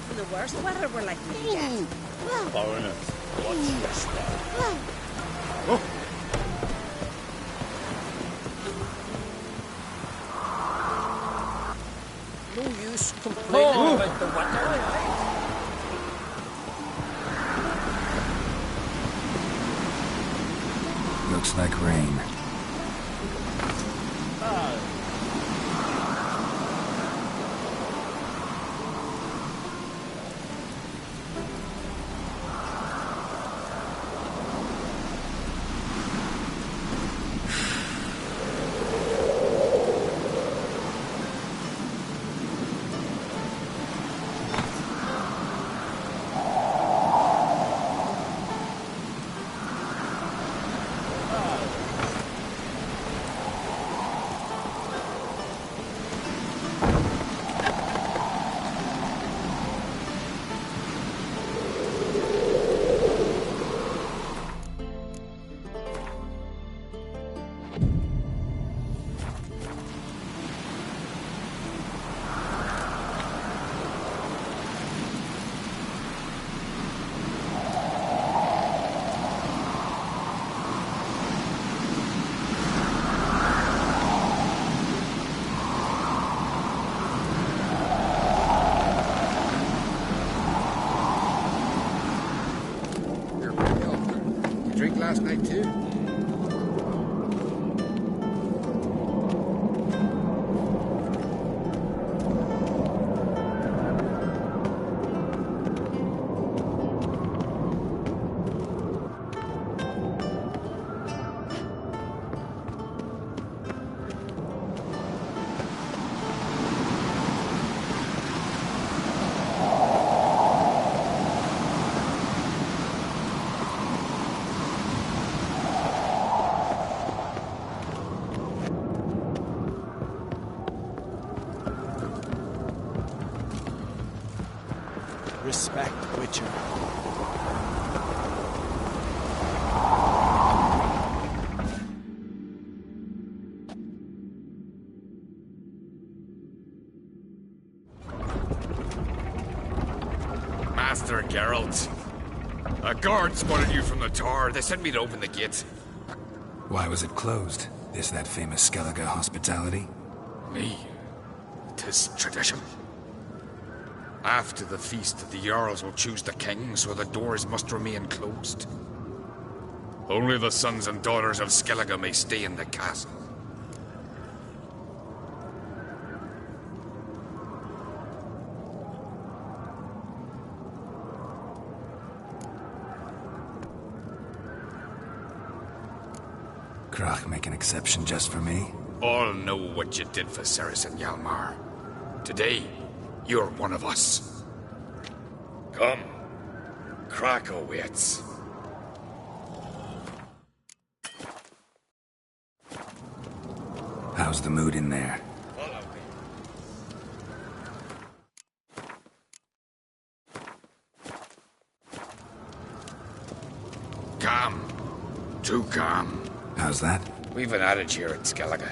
from the worst weather we're likely to get. Foreigners, what's this stuff? No use complaining about the weather. Looks like rain. Drink last night too? Respect, Witcher. Master Geralt. A guard spotted you from the tower. They sent me to open the gate. Why was it closed? Is that famous Skellige hospitality? Me? 'Tis tradition. After the feast, the Jarls will choose the king, so the doors must remain closed. Only the sons and daughters of Skellige may stay in the castle. Krach make an exception just for me? All know what you did for Ceres and Hjalmar. Today, you're one of us. Come. Krach awaits. How's the mood in there? Follow me. Calm. Too calm. How's that? We've an adage here at Skellige.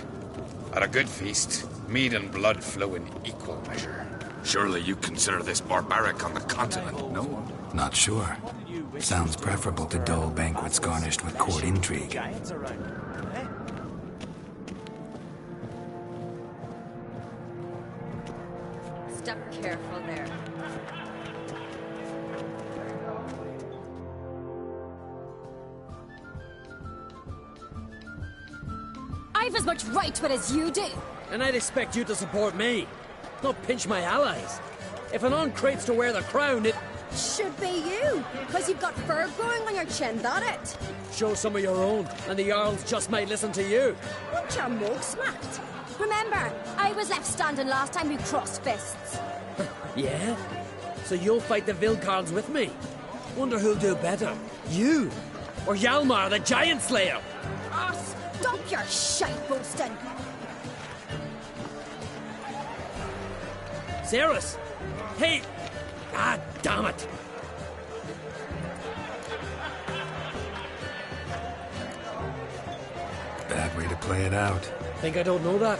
At a good feast, mead and blood flow in equal measure. Surely you consider this barbaric on the continent, no? Not sure. Sounds preferable to dull banquets garnished with court intrigue. Step careful there. I've as much right to it as you do. And I'd expect you to support me, not pinch my allies. If an craves to wear the crown, it should be you, because you've got fur growing on your chin, that it? Show some of your own, and the Jarls just might listen to you. Want your mug smacked? Remember, I was left standing last time we crossed fists. Yeah? So you'll fight the Vilcards with me? Wonder who'll do better, you or Hjalmar the Giant Slayer? Oh, stop your shite boasting. Ceres! Hey! Ah, damn it! Bad way to Play it out. Think I don't know that?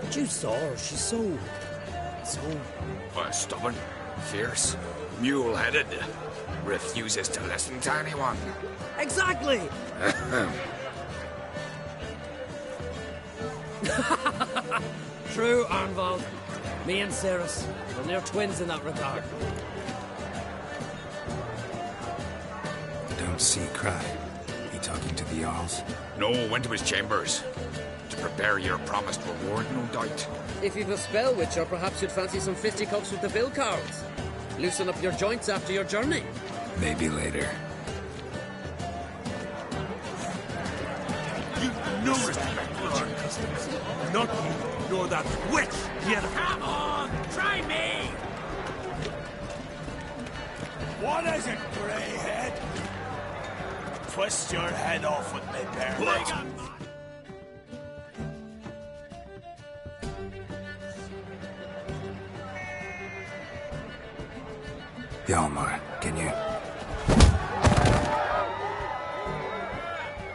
But you saw her. She's so... Stubborn, fierce, mule-headed. Refuses to listen to anyone. Exactly! True, Arnvald. Me and Ceres. Well, they're twins in that regard. Don't see Cry. He talking to the Jarls? No, went to his chambers. To prepare your promised reward, no doubt. If you've a spell, Witcher, perhaps you'd fancy some fisticuffs with the Vilcarls. Loosen up your joints after your journey. Maybe later. You no respect for our customs. Not you, nor that witch, Yennefer. Come on, try me! What is it, greyhead? Twist your head off with me, bare legs. Hjalmar, can you...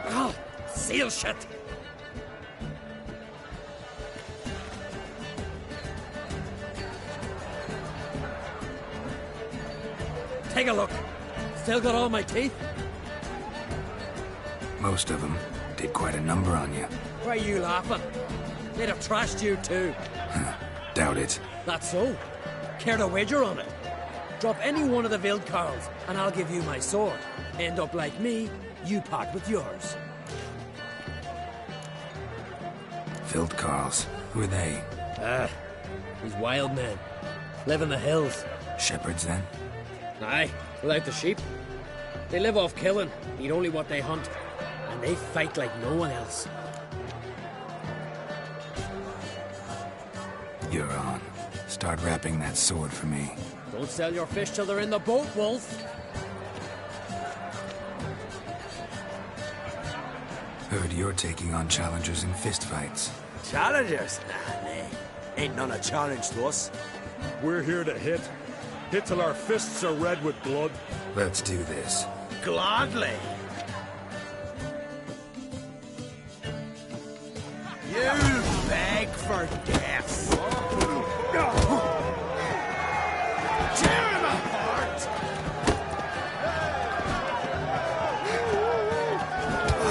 Oh, seal shut! Take a look. Still got all my teeth? Most of them did quite a number on you. Why are you laughing? They'd have trashed you too. Doubt it. That's so. Care to wager on it? Drop any one of the Vilcarls, and I'll give you my sword. End up like me, you part with yours. Vilcarls, who are they? These wild men. Live in the hills. Shepherds, then? Aye, without the sheep. They live off killing, eat only what they hunt, and they fight like no one else. You're on. Start wrapping that sword for me. Don't sell your fish till they're in the boat, Wolf. Heard you're taking on challengers in fistfights. Challengers? Nah, ain't none a challenge to us. We're here to hit. Hit till our fists are red with blood. Let's do this. Gladly. You beg for death. Tear him apart.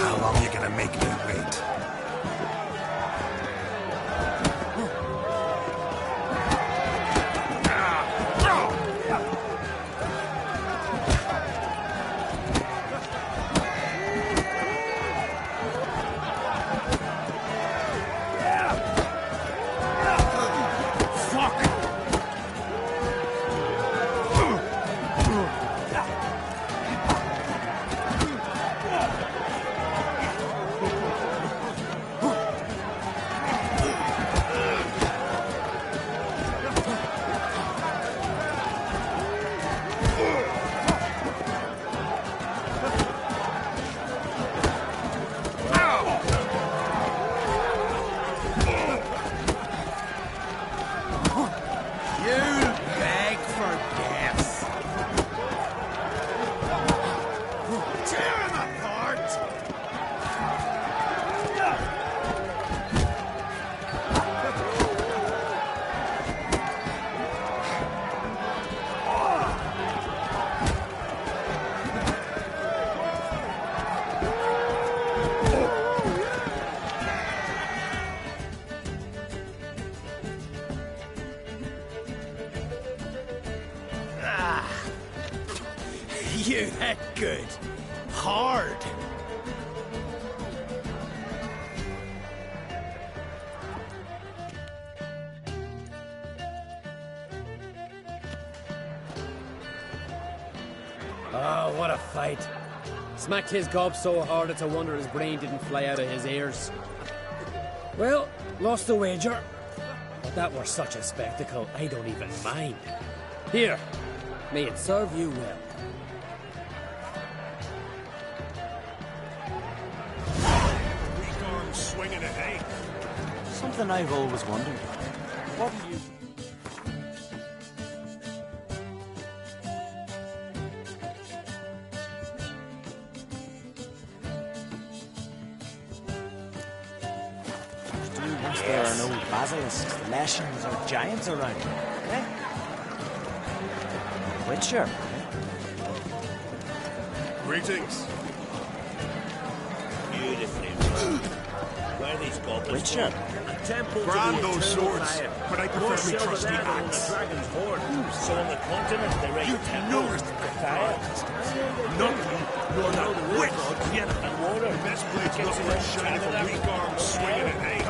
How long are you gonna make me wait? You hit good. Hard. Oh, what a fight. Smacked his gob so hard it's a wonder his brain didn't fly out of his ears. Well, lost the wager. But that were such a spectacle, I don't even mind. Here, may it serve you well. Weak arm swinging at eight. Something I've always wondered. What do you... Once there are no basilisks, lashings, or giants around, eh? Witcher. Greetings. Beautifully run. Where are these goblins Witcher. Grand those swords, but I prefer me trusty axe. So on the continent, they raise temples to fire. Not you, nor that witch, Vienna. And water. The best place not for a shiny for weak arms swinging at hay.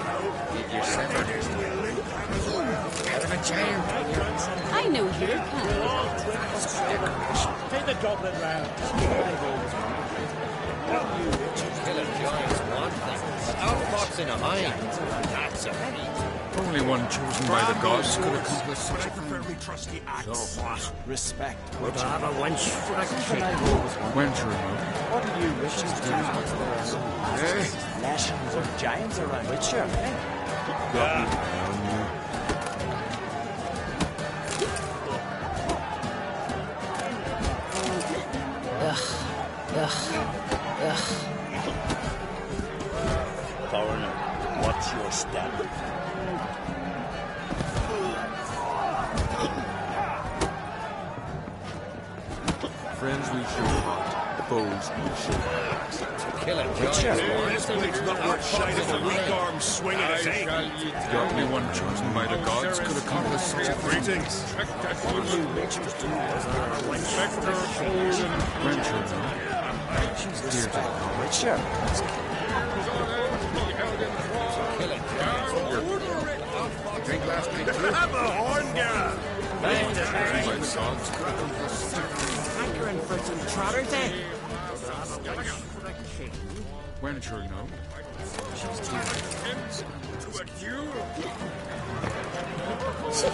I know you can. Take the goblet round. Kill a giant's one thing, but outfox in a mine, that's a feat. Only one chosen by the gods could accomplish such But I a prefer me trusty axe. So what? Respect. Would have a wench for a king. venture. What do you wish to do once there are no basilisks, lashings, or giants around? Witcher, eh? Foreigner, what's your step? Friends we should haunt, foes we should axe. To kill a giant's one This thing, place not but for shiny outfox in for a weak mine. arms swinging at hay. The only one chosen by the gods could accomplish such a feat. Greetings. Venture. Dear to the Witcher. Drink last night too. Have a horn, Gareth. By the gods could accomplish such a feat. Hankering for some trotter day. Venture, no. To a duel. So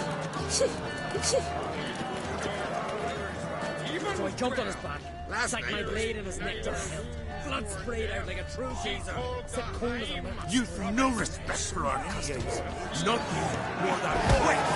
I jumped on his back, sank my blade in his neck to hell. Blood sprayed out like a true geezer. Sit cold as a mouse. You've no respect for our customs. Not you, nor that witch,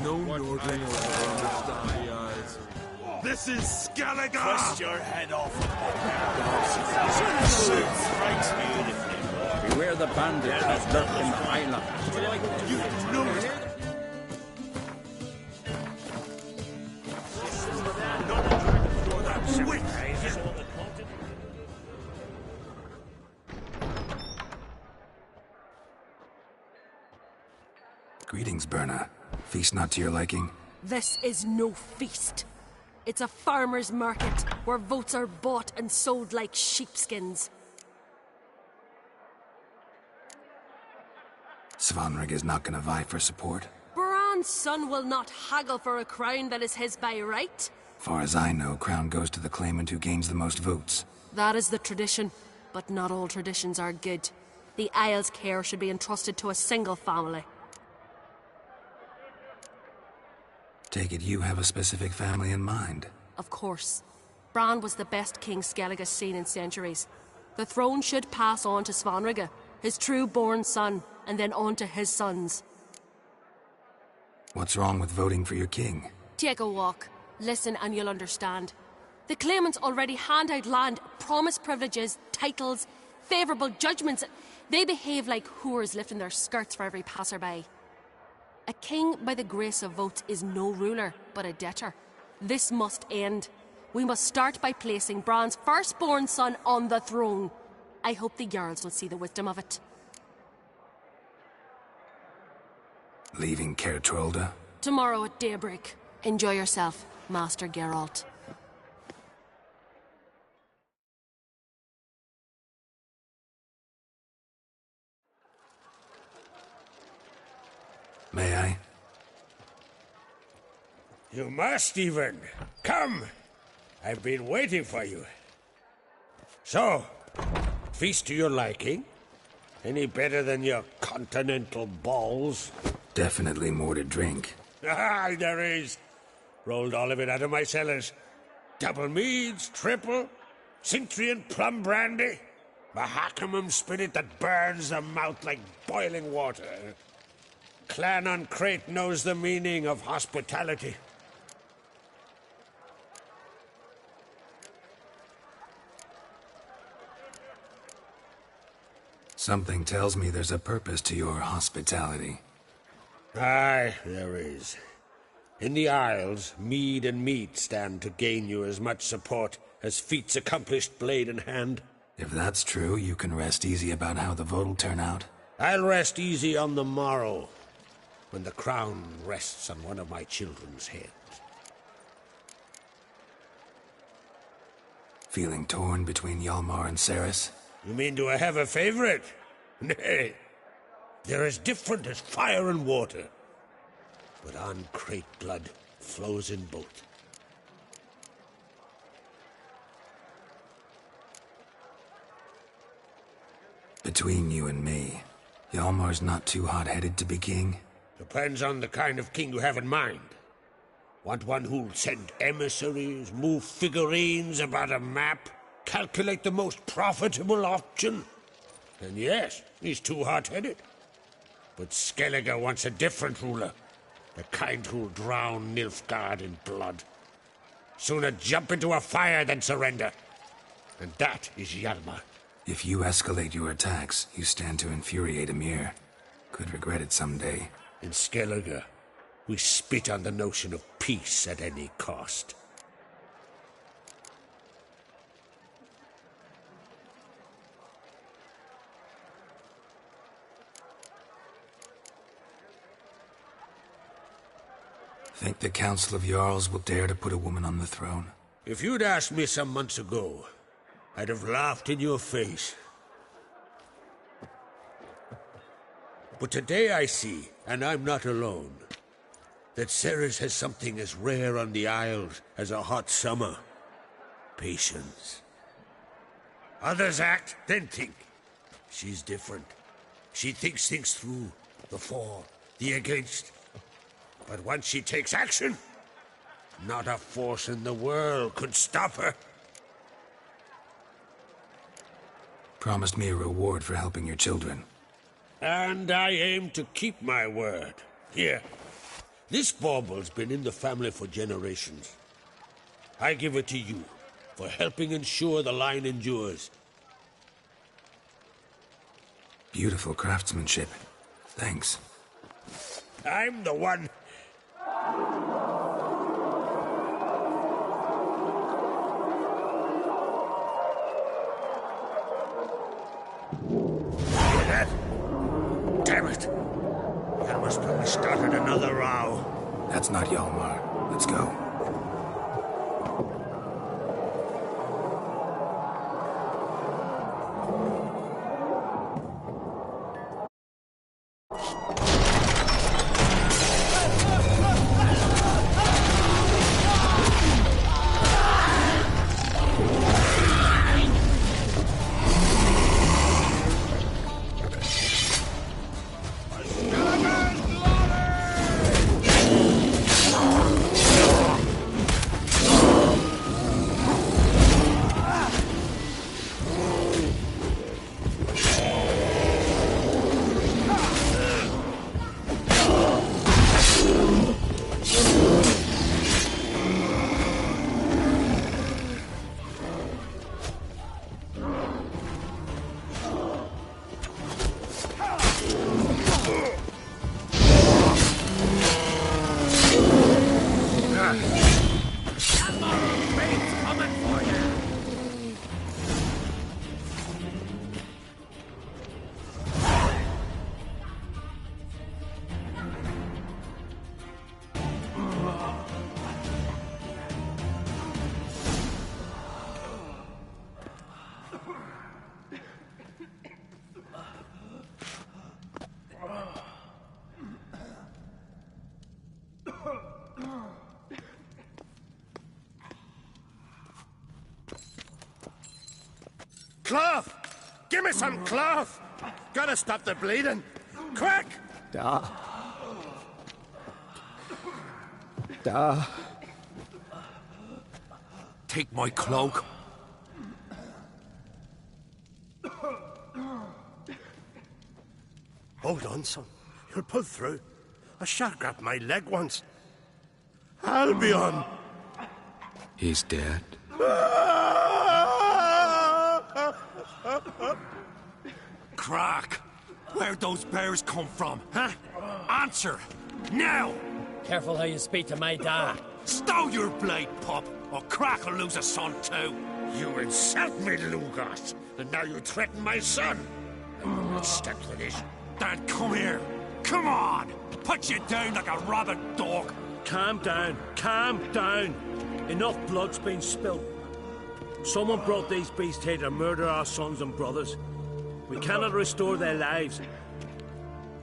No Nordling will ever understand the eyes. This is Skellige! Twist your head off. Strikes beautifully. Beware the bandits that lurk in the highlands. You know it! Nor that witch! Greetings, Berna. Feast not to your liking? This is no feast. It's a farmer's market where votes are bought and sold like sheepskins. Svanrig is not gonna vie for support. Bran's son will not haggle for a crown that is his by right. Far as I know, crown goes to the claimant who gains the most votes. That is the tradition, but not all traditions are good. The Isle's care should be entrusted to a single family. Take it you have a specific family in mind. Of course. Bran was the best king Skellige has seen in centuries. The throne should pass on to Svanrige, his true-born son, and then on to his sons. What's wrong with voting for your king? Take a walk. Listen and you'll understand. The claimants already hand out land, promise privileges, titles, favourable judgments. They behave like whores lifting their skirts for every passerby. A king by the grace of votes is no ruler, but a debtor. This must end. We must start by placing Bran's firstborn son on the throne. I hope the Jarls will see the wisdom of it. Leaving Caer Trolda? Tomorrow at daybreak. Enjoy yourself, Master Geralt. May I? You must, even. Come! I've been waiting for you. So, feast to your liking? Any better than your continental balls? Definitely more to drink. Ah, there is. Rolled all of it out of my cellars. Double meads, triple, Cintrian plum brandy. A Hackamum spirit that burns the mouth like boiling water. Clan on Crate knows the meaning of hospitality. Something tells me there's a purpose to your hospitality. Aye, there is. In the Isles, mead and meat stand to gain you as much support as feats accomplished blade in hand. If that's true, you can rest easy about how the vote'll turn out. I'll rest easy on the morrow, when the crown rests on one of my children's heads. Feeling torn between Hjalmar and Ceres? You mean do I have a favorite? Nay. They're as different as fire and water. But on Crate blood flows in both. Between you and me, Hjalmar's not too hot-headed to be king? Depends on the kind of king you have in mind. Want one who'll send emissaries, move figurines about a map, calculate the most profitable option? Then yes, he's too hot-headed. But Skellige wants a different ruler. The kind who'll drown Nilfgaard in blood. Sooner jump into a fire than surrender. And that is Hjalmar. If you escalate your attacks, you stand to infuriate Emir. Could regret it someday. In Skellige, we spit on the notion of peace at any cost. Think the Council of Jarls will dare to put a woman on the throne? If you'd asked me some months ago, I'd have laughed in your face. But today I see, and I'm not alone, that Ceres has something as rare on the Isles as a hot summer. Patience. Others act, then think. She's different. She thinks things through, the for, the against. But once she takes action, not a force in the world could stop her. Promised me a reward for helping your children. And I aim to keep my word. Here, this bauble's been in the family for generations. I give it to you for helping ensure the line endures. Beautiful craftsmanship. Thanks. I'm the one. Hear that? Damn it! Hjalmar's probably started another row. That's not Hjalmar. Let's go. Cloth! Give me some cloth! Gotta stop the bleeding! Quick! Da. Take my cloak. Hold on, son. You'll pull through. A shark grabbed my leg once. Albion! He's dead? Crack! Where'd those bears come from, huh? Answer! Now! Careful how you speak to my dad. Stow your blade, pup, or Crack will lose a son too. You insult me, Lugas, and now you threaten my son. Let's step to this. Dad, come here. Come on! Put you down like a rabid dog. Calm down. Calm down. Enough blood's been spilt. Someone brought these beasts here to murder our sons and brothers. We cannot restore their lives.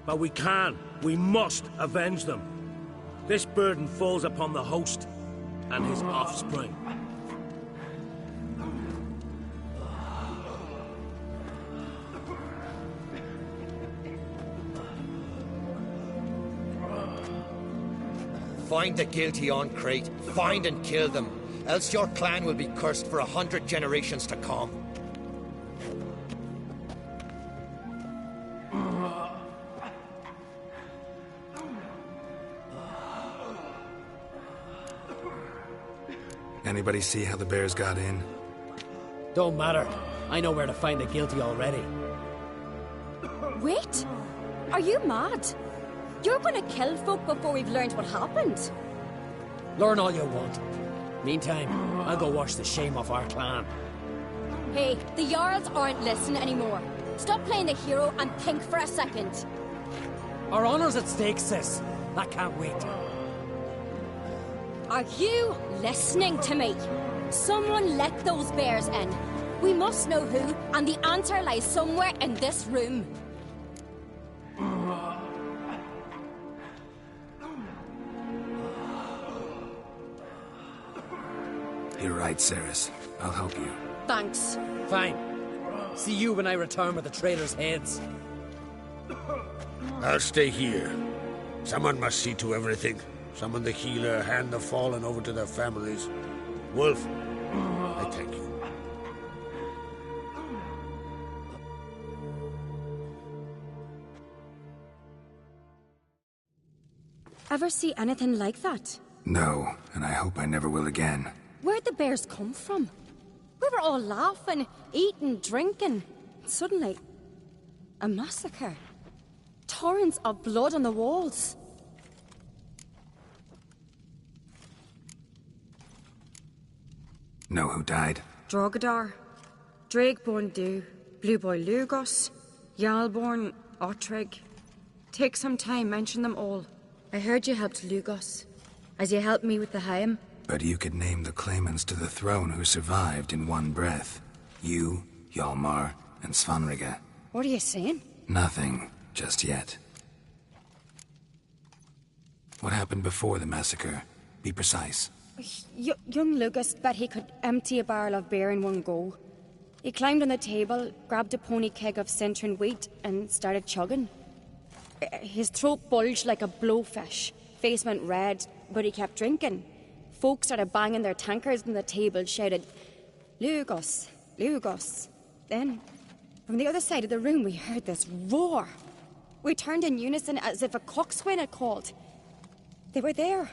But we can. We must avenge them. This burden falls upon the host and his offspring. Find the guilty on Crate. Find and kill them. Else your clan will be cursed for 100 generations to come. Anybody see how the bears got in? Don't matter. I know where to find the guilty already. Wait! Are you mad? You're gonna kill folk before we've learned what happened. Learn all you want. Meantime, I'll go wash the shame off our clan. Hey, the Jarls aren't listening anymore. Stop playing the hero and think for a second. Our honor's at stake, sis. I can't wait. Are you listening to me? Someone let those bears in. We must know who, and the answer lies somewhere in this room. You're right, Ceres. I'll help you. Thanks. Fine. See you when I return with the traitors' heads. I'll stay here. Someone must see to everything. Summon the healer, hand the fallen over to their families. Wolf, I thank you. Ever see anything like that? No, and I hope I never will again. Where'd the bears come from? We were all laughing, eating, drinking. Suddenly, a massacre. Torrents of blood on the walls. Know who died? Drogadar, Drakeborn Du, Blue Boy Lugos, Jarlborn, Ottrig. Take some time, mention them all. I heard you helped Lugos, as you helped me with the Haim. But you could name the claimants to the throne who survived in one breath. You, Hjalmar, and Svanrige. What are you saying? Nothing, just yet. What happened before the massacre? Be precise. Young Lucas bet he could empty a barrel of beer in one go. He climbed on the table, grabbed a pony keg of Centron wheat, and started chugging. His throat bulged like a blowfish. Face went red, but he kept drinking. Folks started banging their tankards on the table, shouted, "Lugos, Lugos." Then, from the other side of the room, we heard this roar. We turned in unison as if a coxswain had called. They were there.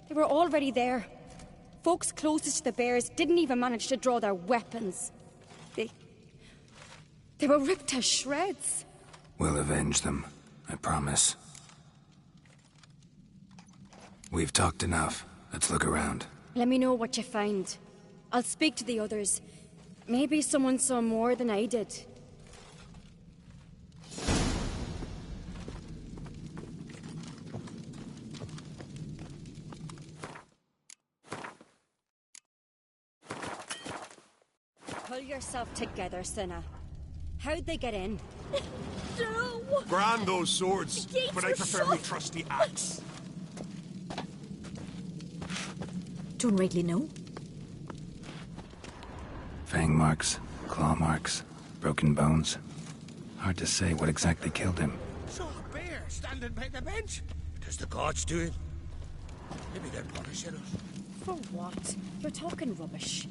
They were already there. Folks closest to the bears didn't even manage to draw their weapons. They were ripped to shreds. We'll avenge them, I promise. We've talked enough. Let's look around. Let me know what you find. I'll speak to the others. Maybe someone saw more than I did. Pull yourself together, Cinna. How'd they get in? No! Grand those swords, The gates but I were prefer shut. my trusty axe. Don't rightly know. Fang marks, claw marks, broken bones. Hard to say what exactly killed him. Saw a bear standing by the bench. Does the gods do it? Maybe they're punishing us. For what? You're talking rubbish.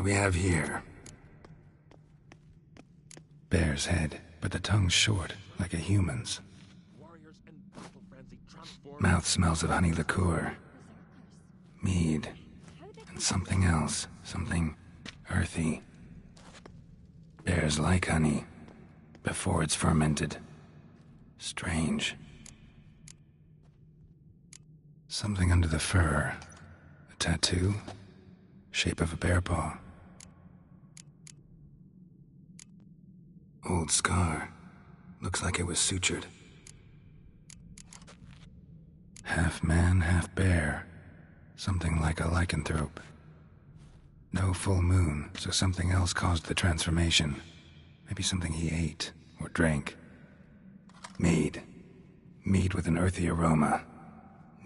do we have here? Bear's head, but the tongue's short, like a human's. Mouth smells of honey liqueur. Mead. And something else. Something earthy. Bears like honey. Before it's fermented. Strange. Something under the fur. A tattoo. Shape of a bear paw. Old scar. Looks like it was sutured. Half man, half bear. Something like a lycanthrope. No full moon, so something else caused the transformation. Maybe something he ate or drank. Mead. Mead with an earthy aroma.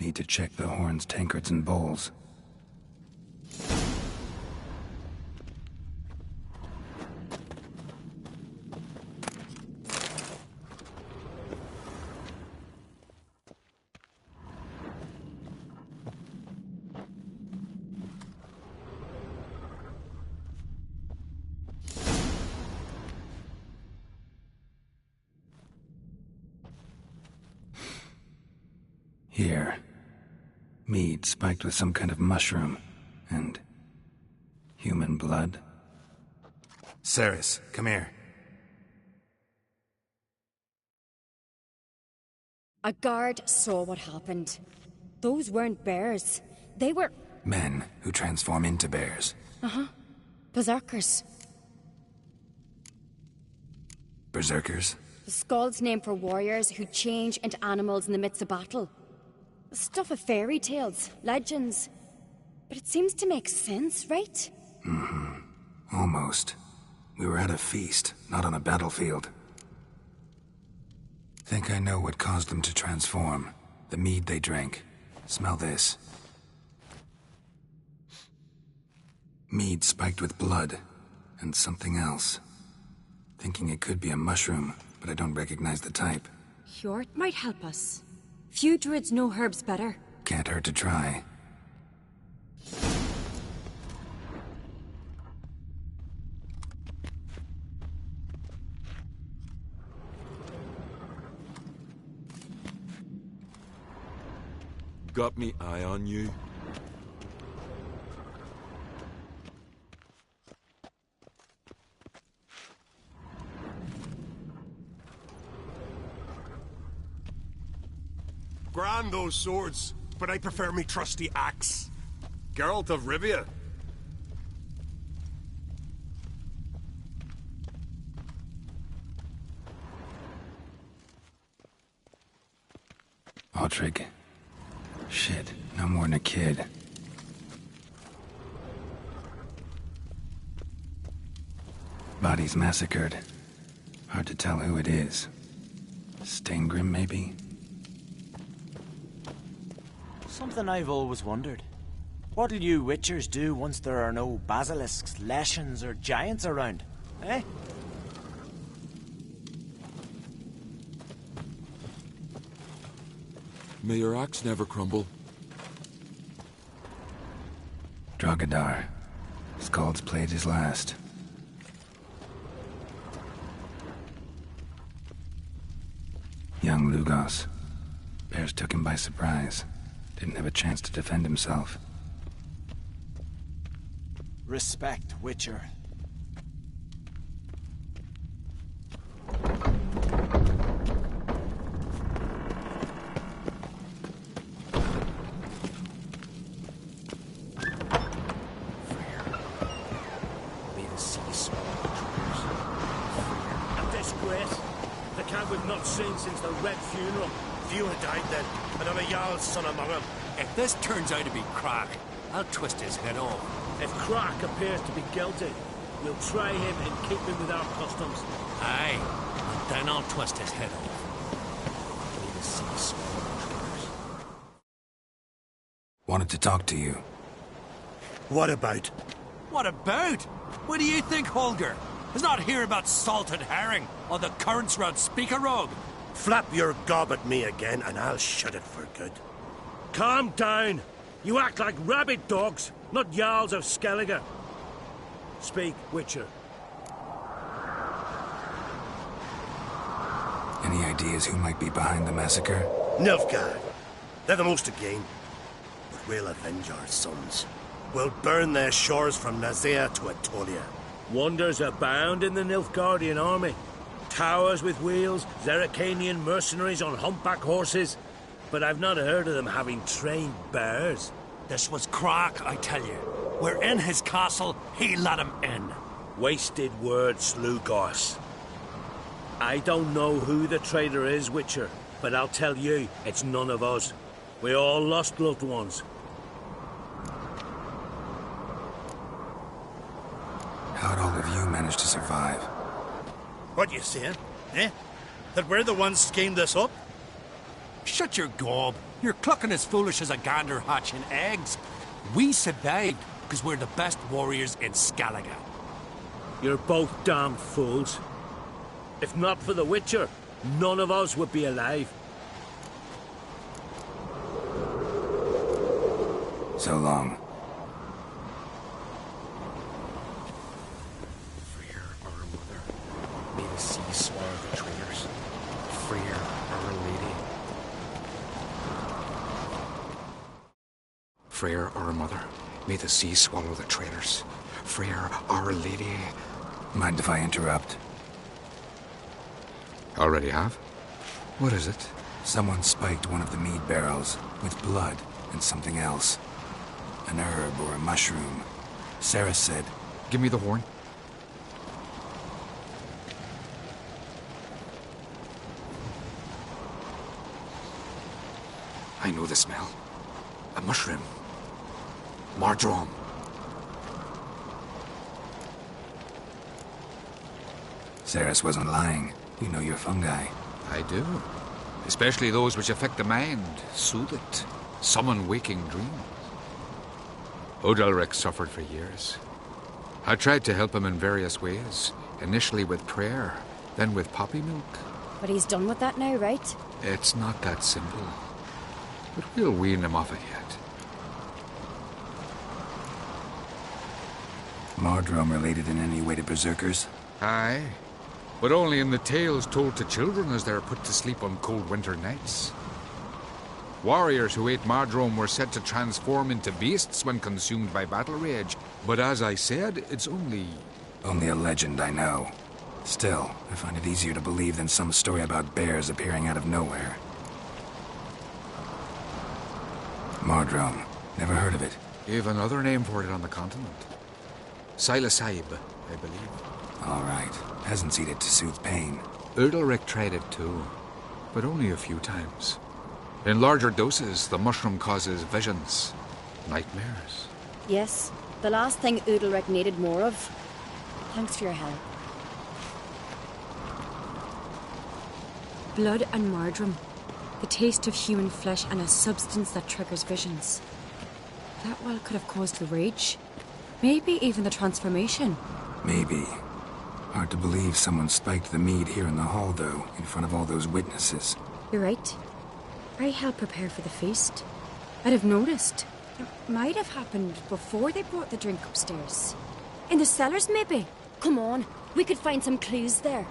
Need to check the horns, tankards, and bowls. Here. Mead spiked with some kind of mushroom. And human blood. Ceres, come here. A guard saw what happened. Those weren't bears. They were... Men who transform into bears. Uh-huh. Berserkers. Berserkers? The Skald's name for warriors who change into animals in the midst of battle. Stuff of fairy tales, legends. But it seems to make sense, right? Mm-hmm. Almost. We were at a feast, not on a battlefield. Think I know what caused them to transform. The mead they drank. Smell this. Mead spiked with blood. And something else. Thinking it could be a mushroom, but I don't recognize the type. Hjort might help us. Few druids know herbs better. Can't hurt to try. Got me eye on you. Grand those swords, but I prefer me trusty axe. Geralt of Rivia. Aldrich. Shit, no more than a kid. Bodies massacred. Hard to tell who it is. Steingrim, maybe? Something I've always wondered. What'll you witchers do once there are no basilisks, leshens, or giants around? Eh? May your axe never crumble. Drogadar. Skald's played his last. Young Lugos. Bears took him by surprise. Didn't have a chance to defend himself. Respect, Witcher. We've not seen since the Red Funeral. Few had died then, and I'm a Jarl's son among them. If this turns out to be Crack, I'll twist his head off. If Crack appears to be guilty, we'll try him and keep him with our customs. Aye, and then I'll twist his head off. Wanted to talk to you. What about? What about? What do you think, Holger? Is not here about salted herring or the currents round Speakerog. Flap your gob at me again and I'll shut it for good. Calm down. You act like rabid dogs, not Jarls of Skellige. Speak, Witcher. Any ideas who might be behind the massacre? Nilfgaard. They're the most again. But we'll avenge our sons. We'll burn their shores from Nazea to Atolia. Wonders abound in the Nilfgaardian army. Towers with wheels, Zerrikanian mercenaries on humpback horses. But I've not heard of them having trained bears. This was Crack, I tell you. We're in his castle, he let him in. Wasted words, Slugos. I don't know who the traitor is, Witcher, but I'll tell you, it's none of us. We all lost loved ones. How'd all of you manage to survive? What you saying? Eh? That we're the ones schemed this up? Shut your gob. You're clucking as foolish as a gander hatching eggs. We survived because we're the best warriors in Skellige. You're both damn fools. If not for the Witcher, none of us would be alive. So long. Freer, our mother, may the sea swallow the traitors. Freer, our lady. Freer, our mother, may the sea swallow the traitors. Freer, our lady. Mind if I interrupt? Already have? What is it? Someone spiked one of the mead barrels with blood and something else. An herb or a mushroom. Sarah said... Give me the horn. I know the smell. A mushroom. Marjoram. Saris wasn't lying. You know your fungi. I do. Especially those which affect the mind, soothe it, summon waking dreams. Odalric suffered for years. I tried to help him in various ways, initially with prayer, then with poppy milk. But he's done with that now, right? It's not that simple. But we'll wean him off it yet. Mardrome related in any way to berserkers? Aye. But only in the tales told to children as they're put to sleep on cold winter nights. Warriors who ate Mardrome were said to transform into beasts when consumed by battle rage. But as I said, it's only... Only a legend, I know. Still, I find it easier to believe than some story about bears appearing out of nowhere. Mardrome. Never heard of it. You have another name for it on the continent. Silasaib, I believe. All right. Hasn't eaten it to soothe pain. Udalric tried it too, but only a few times. In larger doses, the mushroom causes visions, nightmares. Yes, the last thing Udalric needed more of. Thanks for your help. Blood and Mardrome. The taste of human flesh and a substance that triggers visions. That well could have caused the rage. Maybe even the transformation. Maybe. Hard to believe someone spiked the mead here in the hall, though, in front of all those witnesses. You're right. I helped prepare for the feast. I'd have noticed. It might have happened before they brought the drink upstairs. In the cellars, maybe. Come on, we could find some clues there.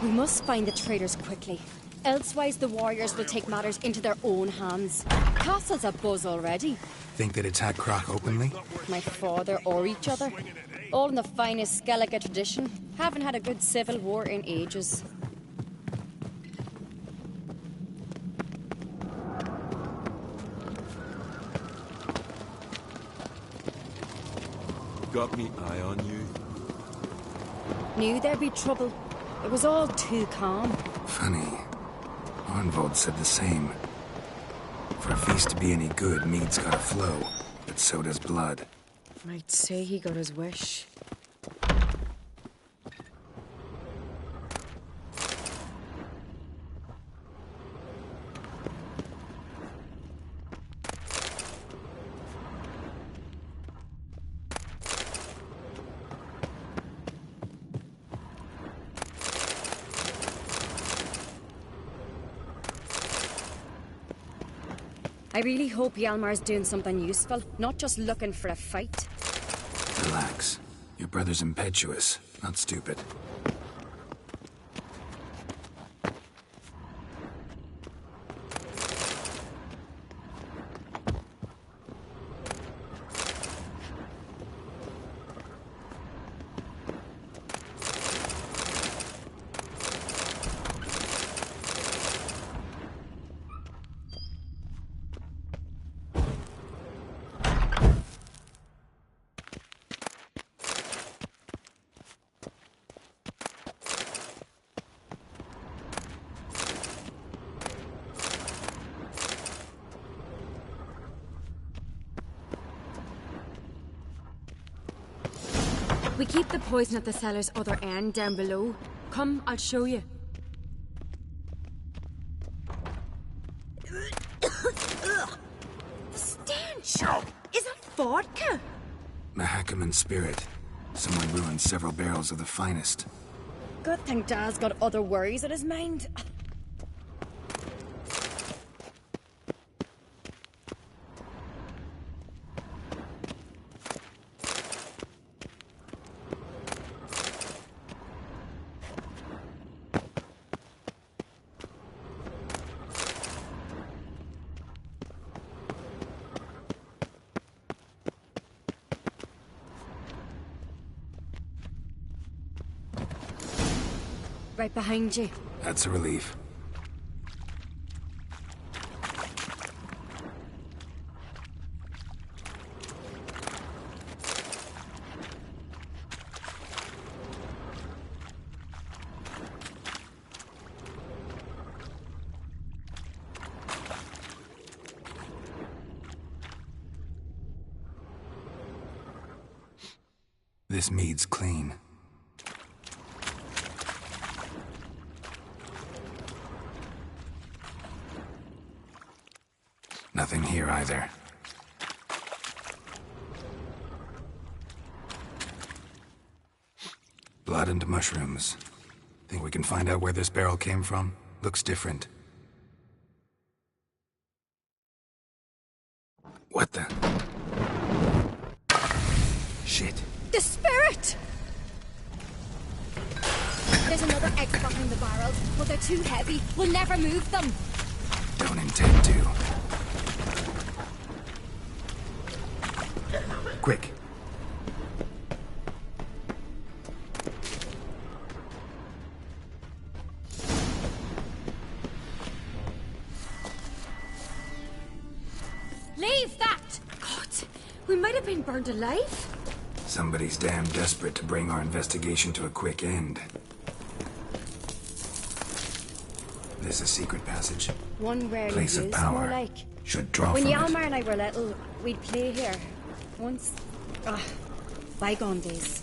We must find the traitors quickly. Elsewise, the warriors will take matters into their own hands. Castle's a buzz already. Think they'd attack Croc openly? My father or each other. All in the finest Skellige tradition. Haven't had a good civil war in ages. Got me eye on you. Knew there'd be trouble. It was all too calm. Funny. Arnvold said the same. For a feast to be any good, mead's gotta flow, but so does blood. I'd say he got his wish. I really hope Hjalmar's doing something useful, not just looking for a fight. Relax. Your brother's impetuous, not stupid. We keep the poison at the cellar's other end, down below. Come, I'll show you. The stench! Is that vodka? Mahakaman spirit. Someone ruined several barrels of the finest. Good thing Dad's got other worries in his mind. Right behind you. That's a relief. This mead's clean. Nothing here either. Blood and mushrooms. Think we can find out where this barrel came from? Looks different. What the? Shit. The spirit! There's another egg behind the barrels, but they're too heavy. We'll never move them. Don't intend to. Quick. Leave that! God, we might have been burned alive. Somebody's damn desperate to bring our investigation to a quick end. This a secret passage? One rarely Place of used, power. more like. Should draw When from Hjalmar and I were little, we'd play here. Once. Bygone days.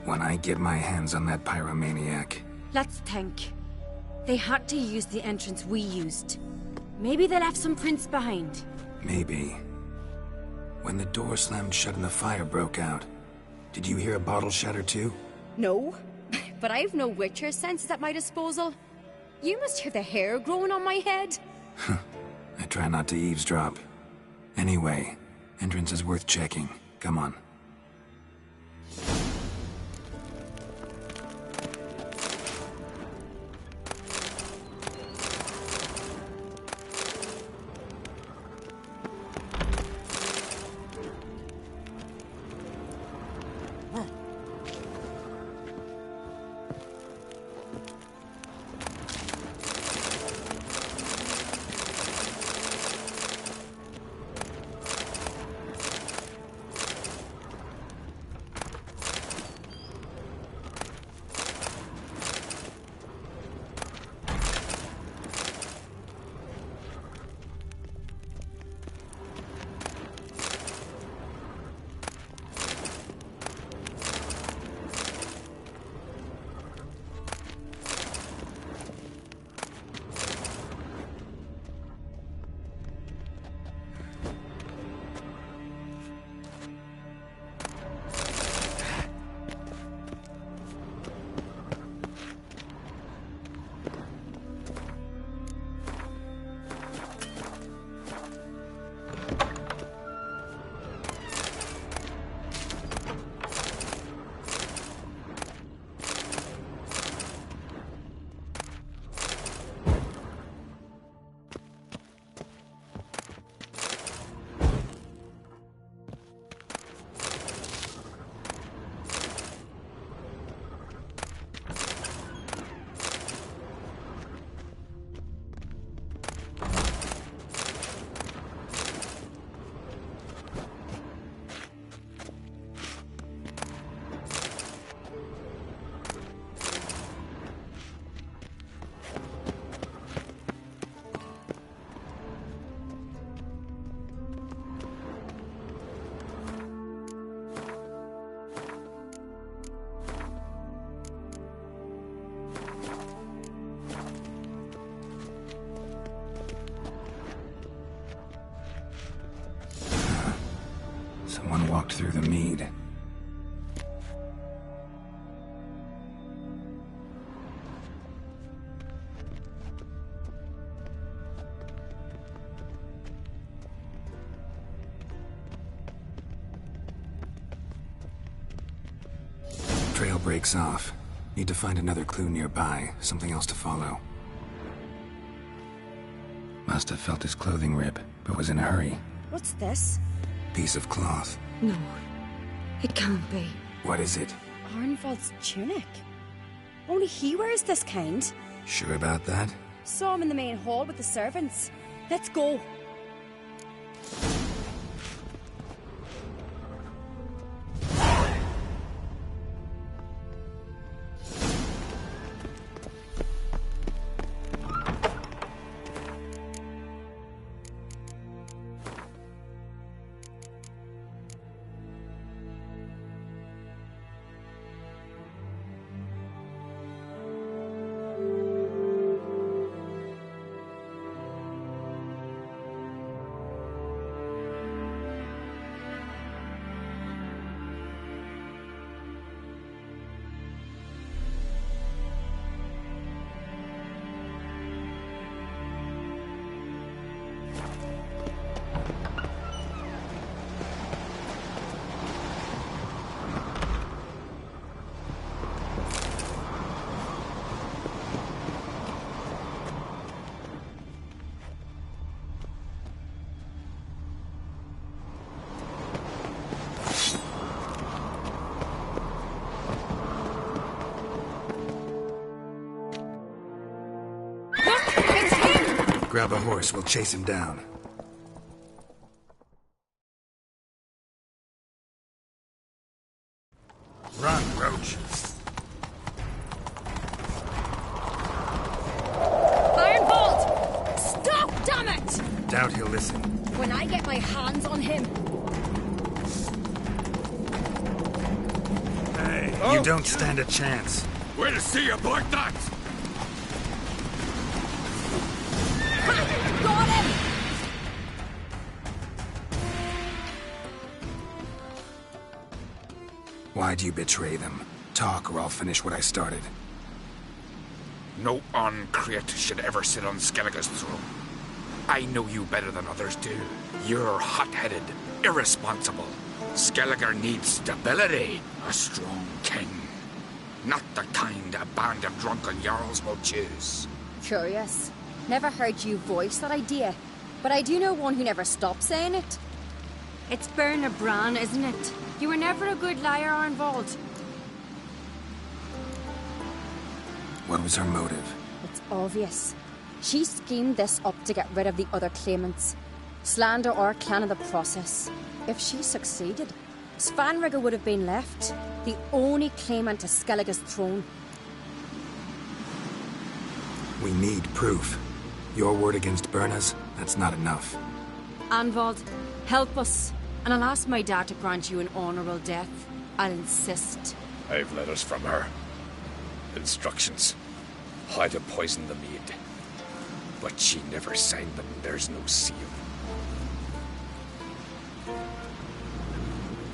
When I get my hands on that pyromaniac. Let's think. They had to use the entrance we used. Maybe they left some prints behind. Maybe. When the door slammed shut and the fire broke out, did you hear a bottle shatter too? No, but I've no Witcher senses at my disposal. You must hear the hair growing on my head. I try not to eavesdrop. Anyway, entrance is worth checking. Come on. walked through the mead. Trail breaks off. Need to find another clue nearby, something else to follow. Must have felt his clothing rip, but was in a hurry. What's this? Piece of cloth. No, it can't be. What is it? Arnvald's tunic. Only he wears this kind. Sure about that? Saw him in the main hall with the servants. Let's go. Grab a horse, we'll chase him down. Run, Roach. Ironbolt! Stop, damn it! Doubt he'll listen. When I get my hands on him. Hey, you don't stand a chance. We'll see about that! Got him! Why'd you betray them? Talk or I'll finish what I started. No Uncreate should ever sit on Skellige's throne. I know you better than others do. You're hot-headed, irresponsible. Skellige needs stability, a strong king. Not the kind a band of drunken jarls will choose. Curious. Never heard you voice that idea, but I do know one who never stops saying it. It's Berna Bran, isn't it? You were never a good liar, Arnvald. What was her motive? It's obvious. She schemed this up to get rid of the other claimants. Slander our clan in the process. If she succeeded, Svanrigger would have been left, the only claimant to Skellige's throne. We need proof. Your word against Berna's, that's not enough. Arnvald, help us, and I'll ask my dad to grant you an honourable death. I'll insist. I've letters from her. Instructions. How to poison the mead. But she never signed them. There's no seal.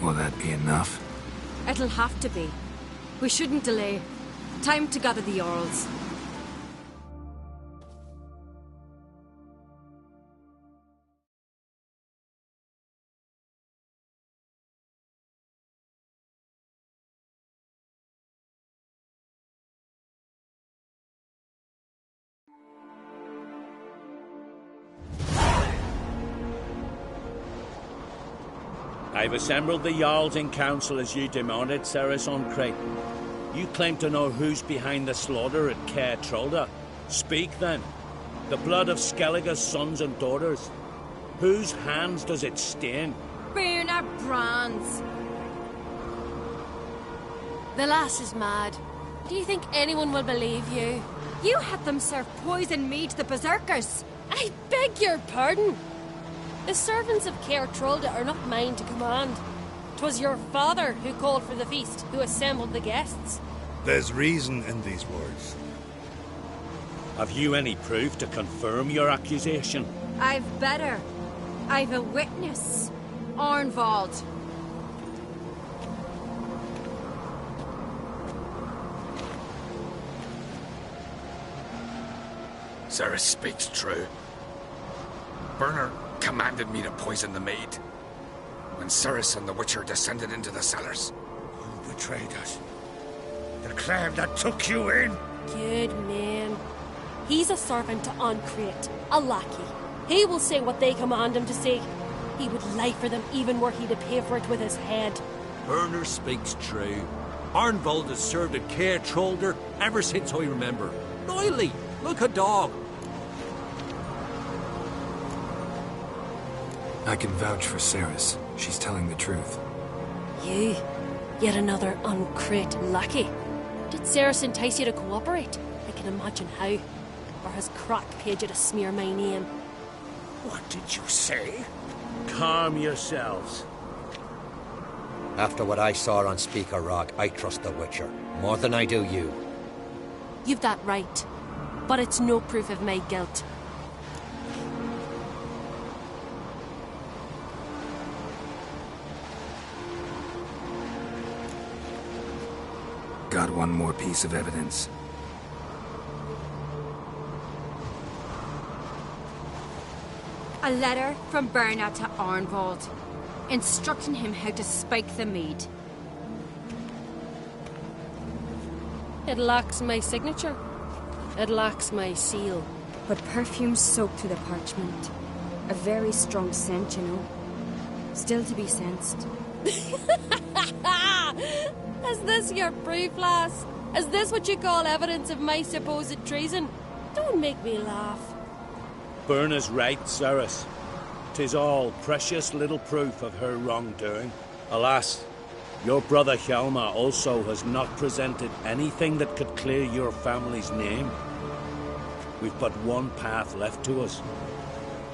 Will that be enough? It'll have to be. We shouldn't delay. Time to gather the Jarls. I've assembled the Jarls in council as you demanded, Ceres Uncreate. You claim to know who's behind the slaughter at Caer Trolda. Speak then. The blood of Skellige's sons and daughters. Whose hands does it stain? Berna Bran's. The lass is mad. Do you think anyone will believe you? You had them serve poison mead to the berserkers. I beg your pardon. The servants of Caer Trolda are not mine to command. 'Twas your father who called for the feast, who assembled the guests. There's reason in these words. Have you any proof to confirm your accusation? I've better. I've a witness. Arnvald. Ceres speaks true. Burner commanded me to poison the maid. When Ceres and the Witcher descended into the cellars. You betrayed us. The clan that took you in. Good man. He's a servant to Uncreate, a lackey. He will say what they command him to say. He would lie for them even were he to pay for it with his head. Burner speaks true. Arnvold has served a care trollder ever since I remember. Noily, look a dog. I can vouch for Ceres. She's telling the truth. You? Yet another Uncreate lackey? Did Ceres entice you to cooperate? I can imagine how. Or has Crack paid you to smear my name? What did you say? Calm yourselves. After what I saw on Speaker Rock, I trust the Witcher. More than I do you. You've that right. But it's no proof of my guilt. Got one more piece of evidence. A letter from Bernard to Arnvold, instructing him how to spike the mead. It lacks my signature. It lacks my seal. But perfume soaked through the parchment. A very strong scent, you know. Still to be sensed. Is this your proof, lass? Is this what you call evidence of my supposed treason? Don't make me laugh. Burner's right, Ceres. 'Tis all precious little proof of her wrongdoing. Alas, your brother Hjalmar also has not presented anything that could clear your family's name. We've but one path left to us.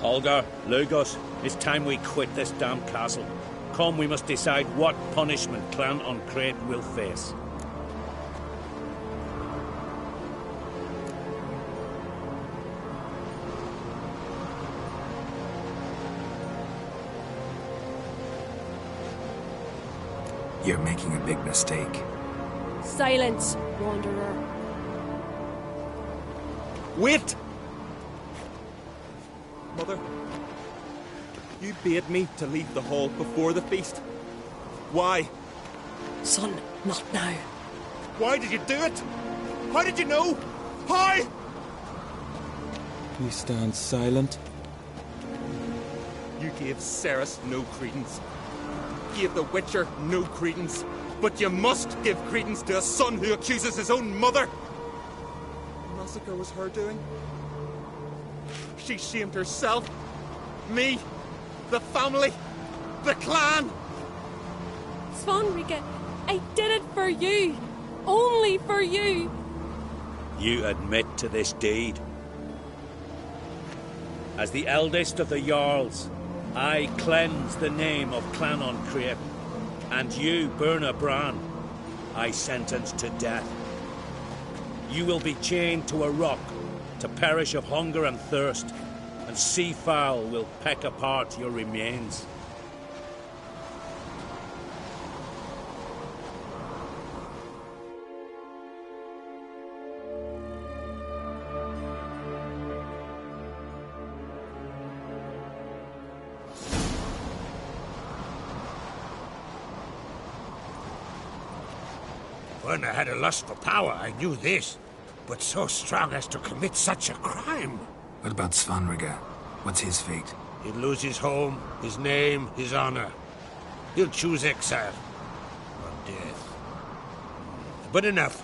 Holger, Lugos, it's time we quit this damn castle. Come, we must decide what punishment Clan Uncreate will face. You're making a big mistake. Silence, Wanderer. Wait! Mother, you bade me to leave the hall before the feast. Why? Son, not now. Why did you do it? How did you know? How? You stand silent. You gave Ceres no credence. Gave the Witcher no credence. But you must give credence to a son who accuses his own mother. The massacre was her doing. She shamed herself. Me. The family. The clan. Svanrika, I did it for you. Only for you. You admit to this deed. As the eldest of the Jarls, I cleanse the name of Clan Uncreate, and you, Burna Bran, I sentence to death. You will be chained to a rock to perish of hunger and thirst, and sea fowl will peck apart your remains. When I had a lust for power, I knew this. But so strong as to commit such a crime. What about Svanrika? What's his fate? He'll lose his home, his name, his honor. He'll choose exile. Or death. But enough.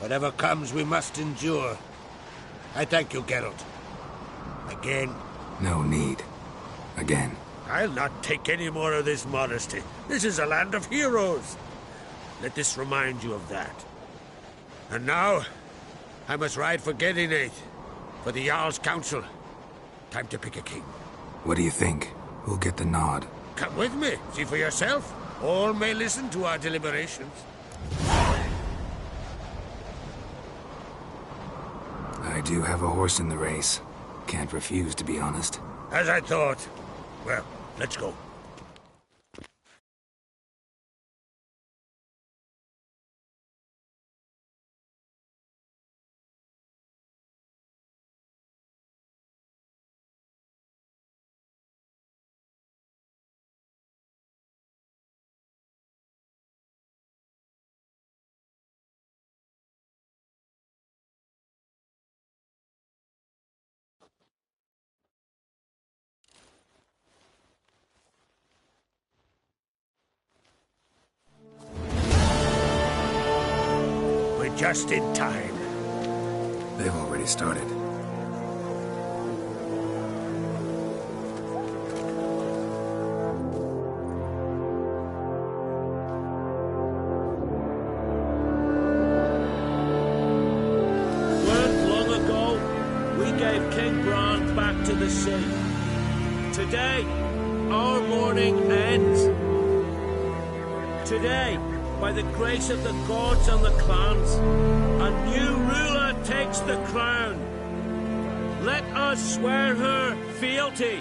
Whatever comes, we must endure. I thank you, Geralt. Again. No need. Again. I'll not take any more of this modesty. This is a land of heroes. Let this remind you of that. And now, I must ride for Gedinath, for the Jarl's Council. Time to pick a king. What do you think? Who'll get the nod? Come with me, see for yourself. All may listen to our deliberations. I do have a horse in the race. Can't refuse, to be honest. As I thought. Well, let's go. You're just in time. They've already started. Weren't long ago, we gave King Bran back to the sea. Today, our mourning ends. Today, by the grace of the gods and the clans, a new ruler takes the crown. Let us swear her fealty.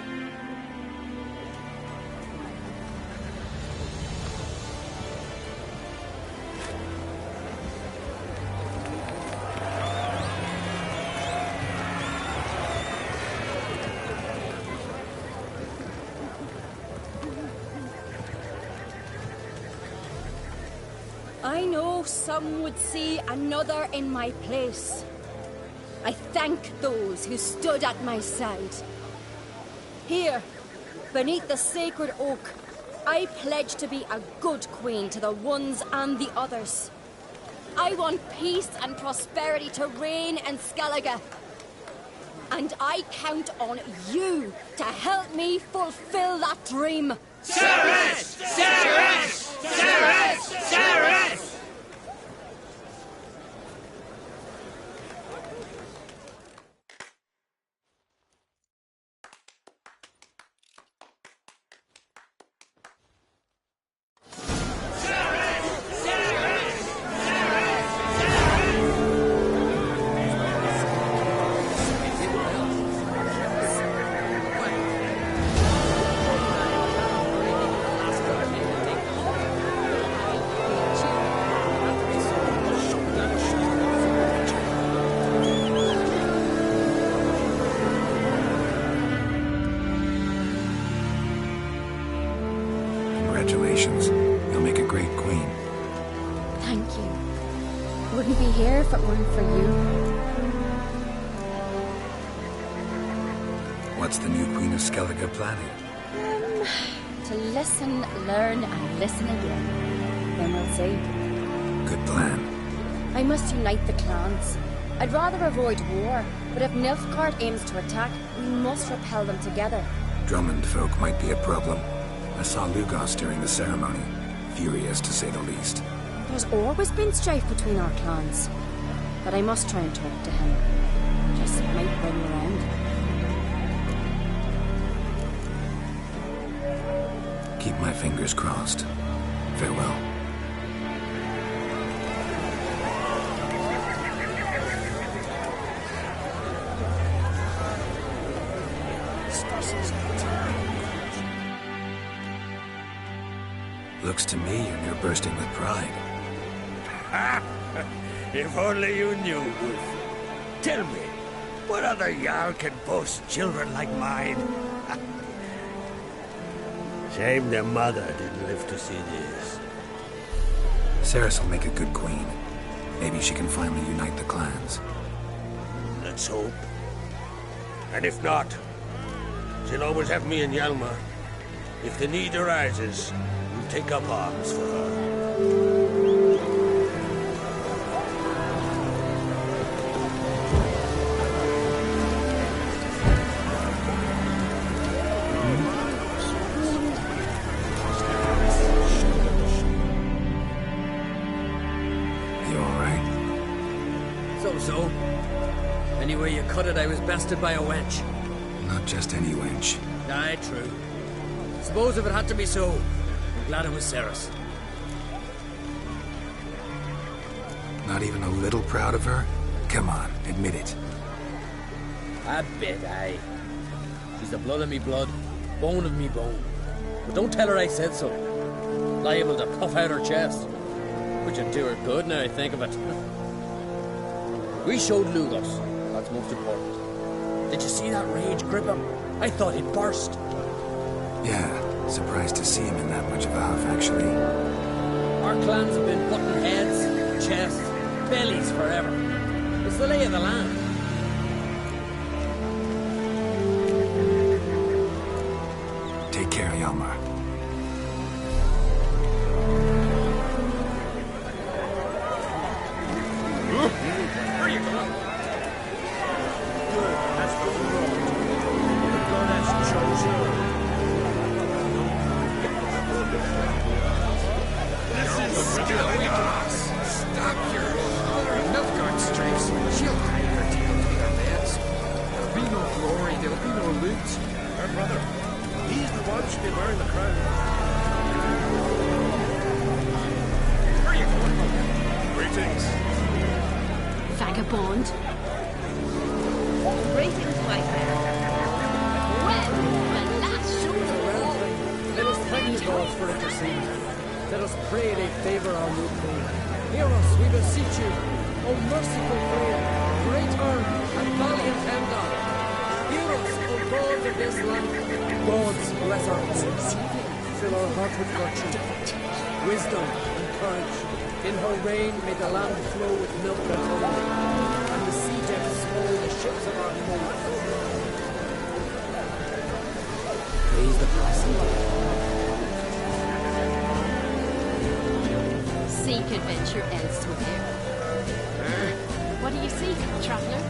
I know some would see another in my place. I thank those who stood at my side. Here, beneath the sacred oak, I pledge to be a good queen to the ones and the others. I want peace and prosperity to reign in Skellige. And I count on you to help me fulfill that dream. Ceres! Ceres! Ceres! Ceres! Congratulations. You'll make a great queen. Thank you. Wouldn't be here if it weren't for you. What's the new Queen of Skellige planning? To listen, learn, and listen again. Then we'll see. Good plan. I must unite the clans. I'd rather avoid war, but if Nilfgaard aims to attack, we must repel them together. Drummond folk might be a problem. I saw Lugos during the ceremony. Furious, to say the least. There's always been strife between our clans. But I must try and talk to him. Just might bring him around. Keep my fingers crossed. Farewell. Looks to me you're near bursting with pride. If only you knew, Wolf. Tell me, what other Jarl can boast children like mine? Shame their mother didn't live to see this. Ceres will make a good queen. Maybe she can finally unite the clans. Let's hope. And if not, she'll always have me and Hjalmar. If the need arises, we'll take up arms for her. So. Any way you cut it, I was bested by a wench. Not just any wench. Aye, true. Suppose if it had to be so, I'm glad it was Ceres. Not even a little proud of her? Come on, admit it. A bit, aye. She's the blood of me blood, bone of me bone. But don't tell her I said so. Liable to puff out her chest. Which would do her good now I think of it. We showed Lugos. That's most important. Did you see that rage grip him? I thought he'd burst. Yeah, surprised to see him in that much of a huff, actually. Our clans have been butting heads, chests, bellies forever. It's the lay of the land. Take care, Hjalmar. vagabond. Greetings, my friend. Well, the last show of all. Let us plenty of gods for intercede. Let us pray they favour our new queen. Hear us, we beseech you, O merciful queen, great earn and valiant Hemda. Hear us, O gods of this land. Gods bless our homes. Fill our heart with virtue, wisdom and courage. In her reign may the land flow with milk and honey, and the sea depths swallow the ships of our homes. Praise the passing day. Seek adventure elsewhere. What do you seek, traveller?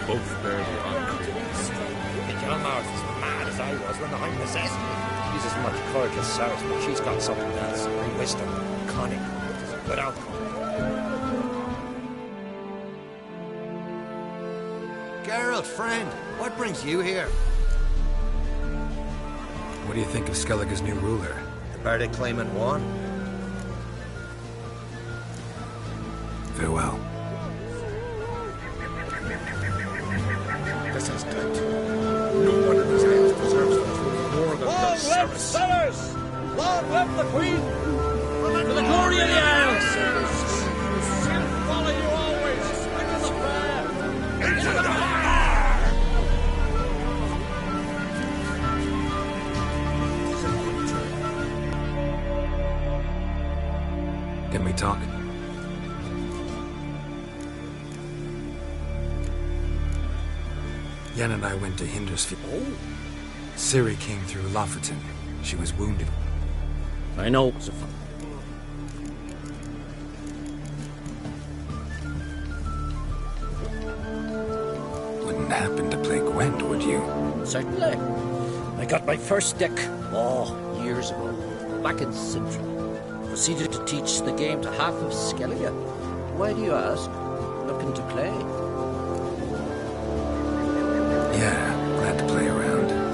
Both bear the honor. The young Arthur's as mad as I was when the high necessity. He's as much courage as Sarah's, but she's got something else. Wisdom, cunning, good outcome. Geralt, friend, what brings you here? What do you think of Skellige's new ruler? The verdict claimant won. Farewell. This is good. No one in these isles deserves the throne more than Long live Sellers! Long live the Queen! For the glory of the Isles! We'll follow you always! Into the fire! Into the fire! Can we talk? Yen and I went to Hindersfield. Oh. Ciri came through Lofferton. She was wounded. I know. Wouldn't happen to play Gwent, would you? Certainly. I got my first deck, years ago, back in Central. Proceeded to teach the game to half of Skellige. Why do you ask? Looking to play? Yeah, glad to play around.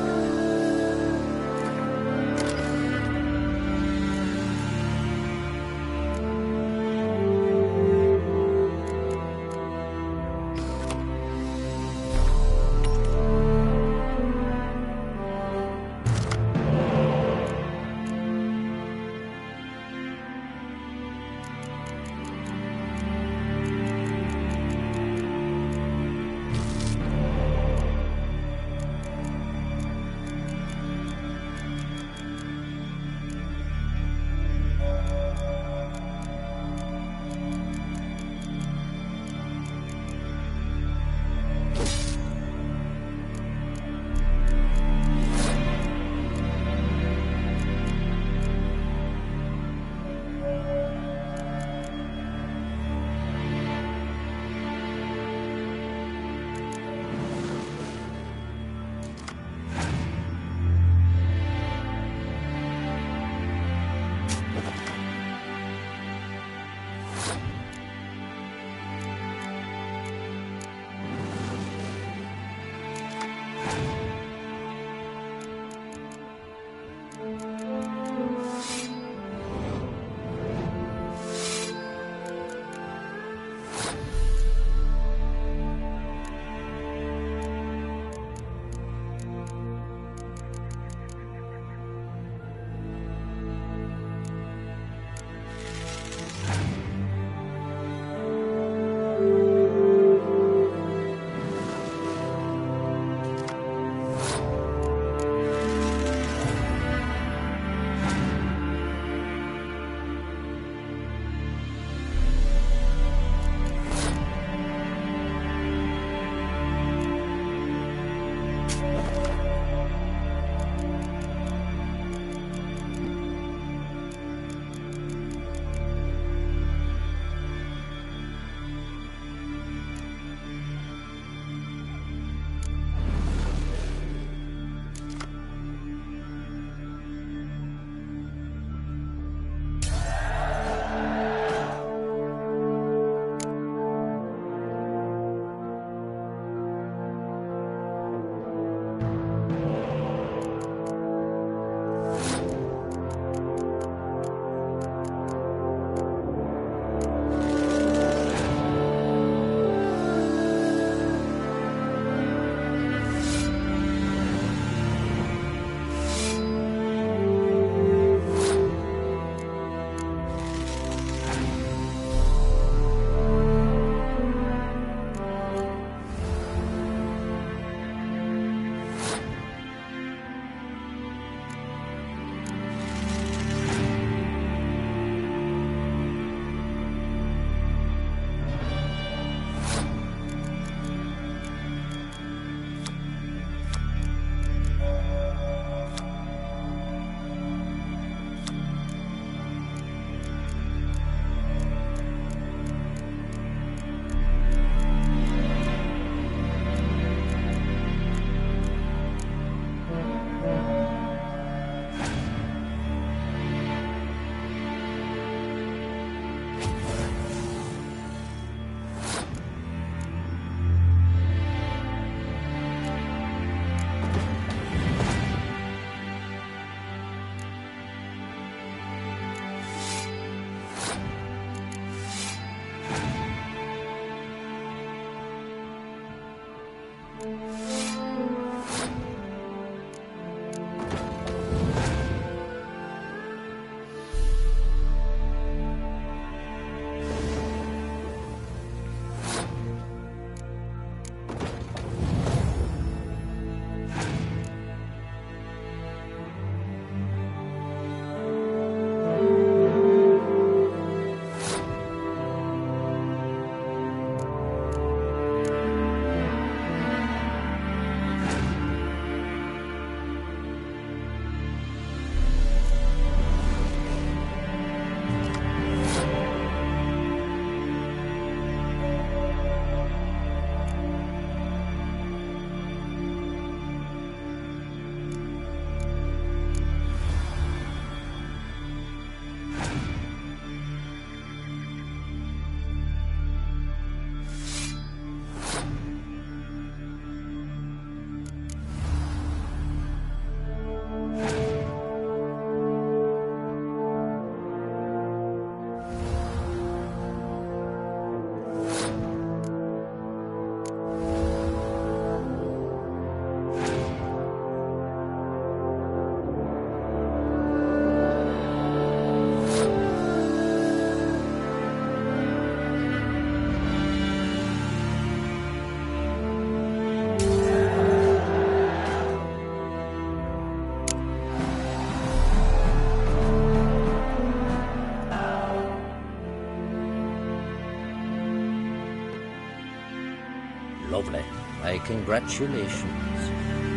Lovely. My congratulations.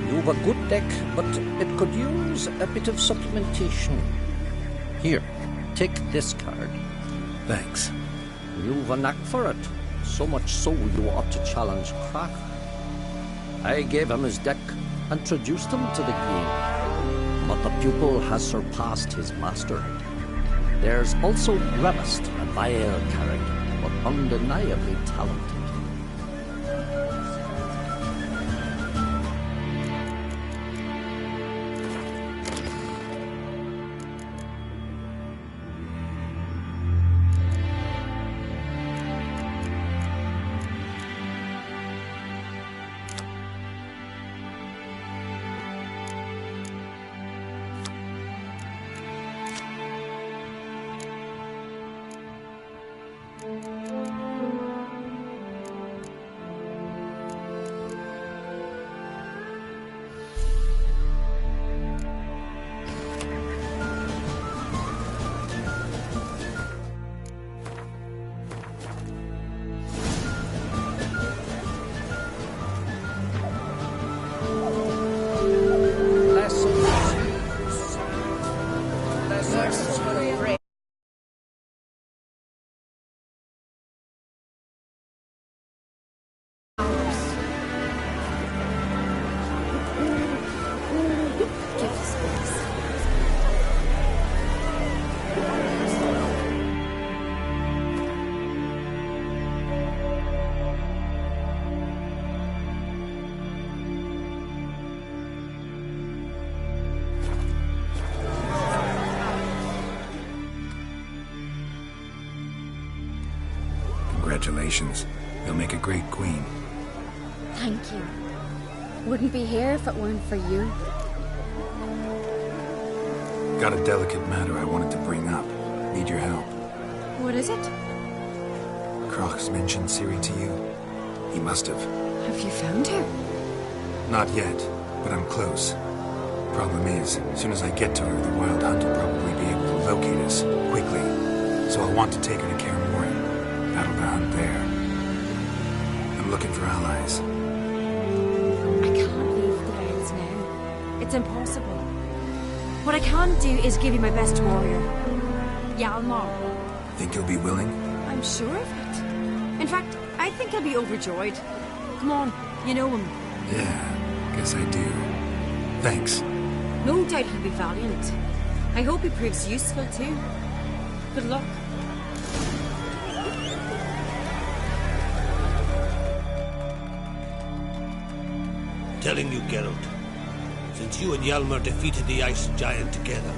You've a good deck, but it could use a bit of supplementation. Here, take this card. Thanks. You've a knack for it. So much so you ought to challenge Craft. I gave him his deck, introduced him to the game. But the pupil has surpassed his master. There's also Revest, a vile character, but undeniably talented. Congratulations. You'll make a great queen. Thank you. Wouldn't be here if it weren't for you. Got a delicate matter I wanted to bring up. Need your help. What is it? Croc's mentioned Ciri to you? He must have. Have you found her? Not yet, but I'm close. Problem is, as soon as I get to her, the Wild Hunt will probably be able to locate us, quickly. So I'll want to take her to Kaer Morhen. Battle the hunt there. I'm looking for allies. I can't leave the Isles now. It's impossible. What I can do is give you my best warrior. Hjalmar. Think you'll be willing? I'm sure of it. In fact, I think he'll be overjoyed. Come on, you know him. Yeah, guess I do. Thanks. No doubt he'll be valiant. I hope he proves useful too. Good luck. Telling you, Geralt, since you and Hjalmar defeated the Ice Giant together,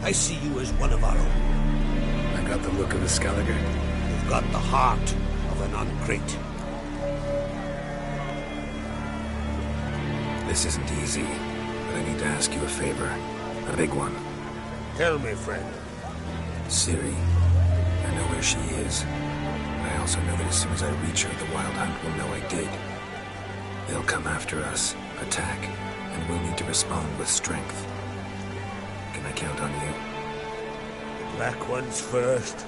I see you as one of our own. I got the look of a Skellige. You've got the heart of an Uncrate. This isn't easy, but I need to ask you a favor. A big one. Tell me, friend. Ciri. I know where she is. I also know that as soon as I reach her, the Wild Hunt will know I did. They'll come after us, attack, and we'll need to respond with strength. Can I count on you? The Black Ones first.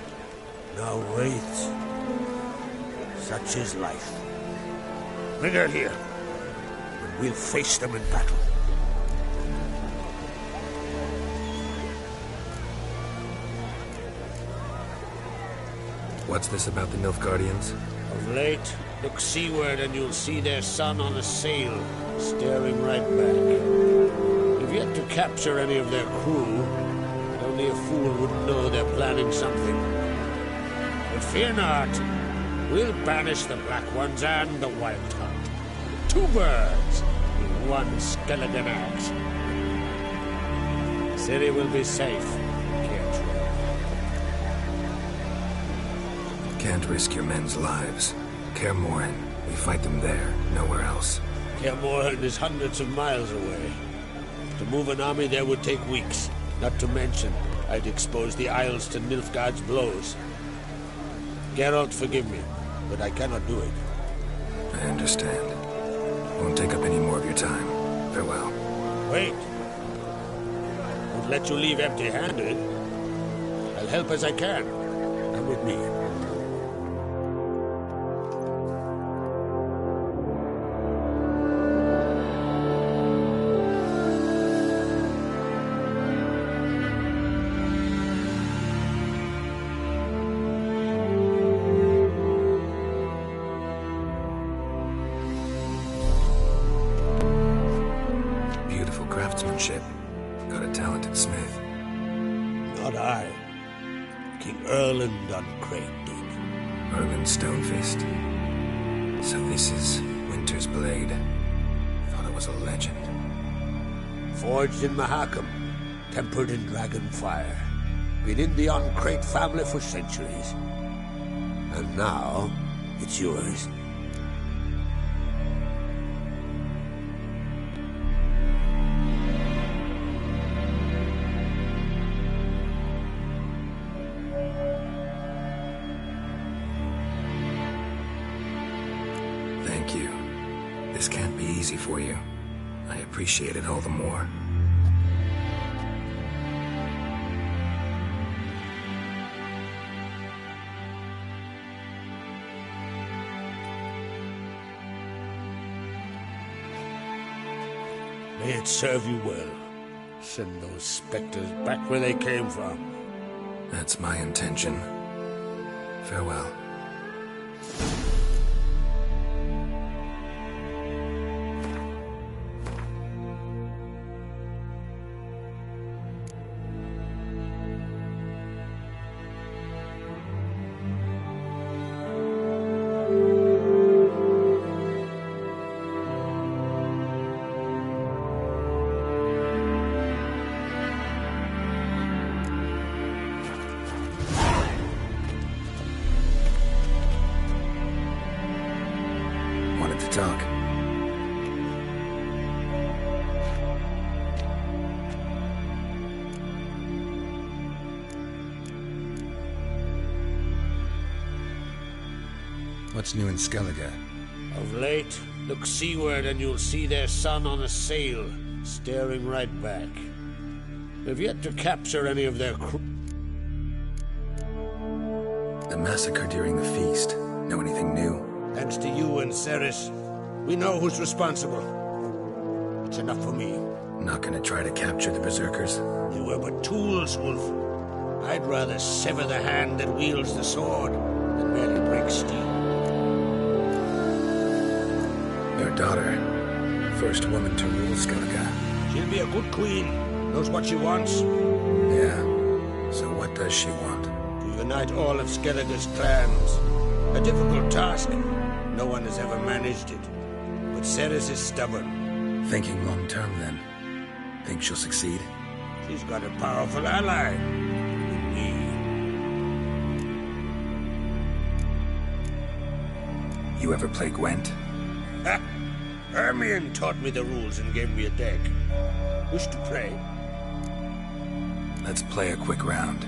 Now wraiths. Such is life. Bring her here, and we'll face them in battle. What's this about the Nilfgaardians? Of late, look seaward and you'll see their sun on a sail, staring right back. We've yet to capture any of their crew, and only a fool would know they're planning something. But fear not, we'll banish the Black Ones and the Wild Hunt. 2 birds with 1 Skelligan axe. Ciri will be safe. Can't risk your men's lives. Kaer Morhen, we fight them there, nowhere else. Kaer Morhen is hundreds of miles away. To move an army there would take weeks. Not to mention, I'd expose the Isles to Nilfgaard's blows. Geralt, forgive me, but I cannot do it. I understand. Won't take up any more of your time. Farewell. Wait. Won't let you leave empty-handed. I'll help as I can. Come with me. Got a talented smith. Not I. King Erland on Crate did. Erland Stonefist. So this is Winter's Blade. Thought it was a legend. Forged in Mahakam, tempered in dragon fire. Been in the On Crate family for centuries. And now, it's yours. Thank you. This can't be easy for you. I appreciate it all the more. May it serve you well. Send those specters back where they came from. That's my intention. Farewell. Talk. What's new in Skellige? Of late, look seaward and you'll see their sun on a sail, staring right back. We've yet to capture any of their crew. The massacre during the feast. Know anything new? Thanks to you and Ceres, we know who's responsible. It's enough for me. Not gonna try to capture the Berserkers? They were but tools, Wolf. I'd rather sever the hand that wields the sword than merely break steel. Your daughter. First woman to rule Skellige. She'll be a good queen. Knows what she wants. Yeah. So what does she want? To unite all of Skellige's clans. A difficult task. No one has ever managed it. But Ceres is stubborn. Thinking long-term, then. Think she'll succeed? She's got a powerful ally. Me. You ever play Gwent? Hermione taught me the rules and gave me a deck. Wish to play? Let's play a quick round.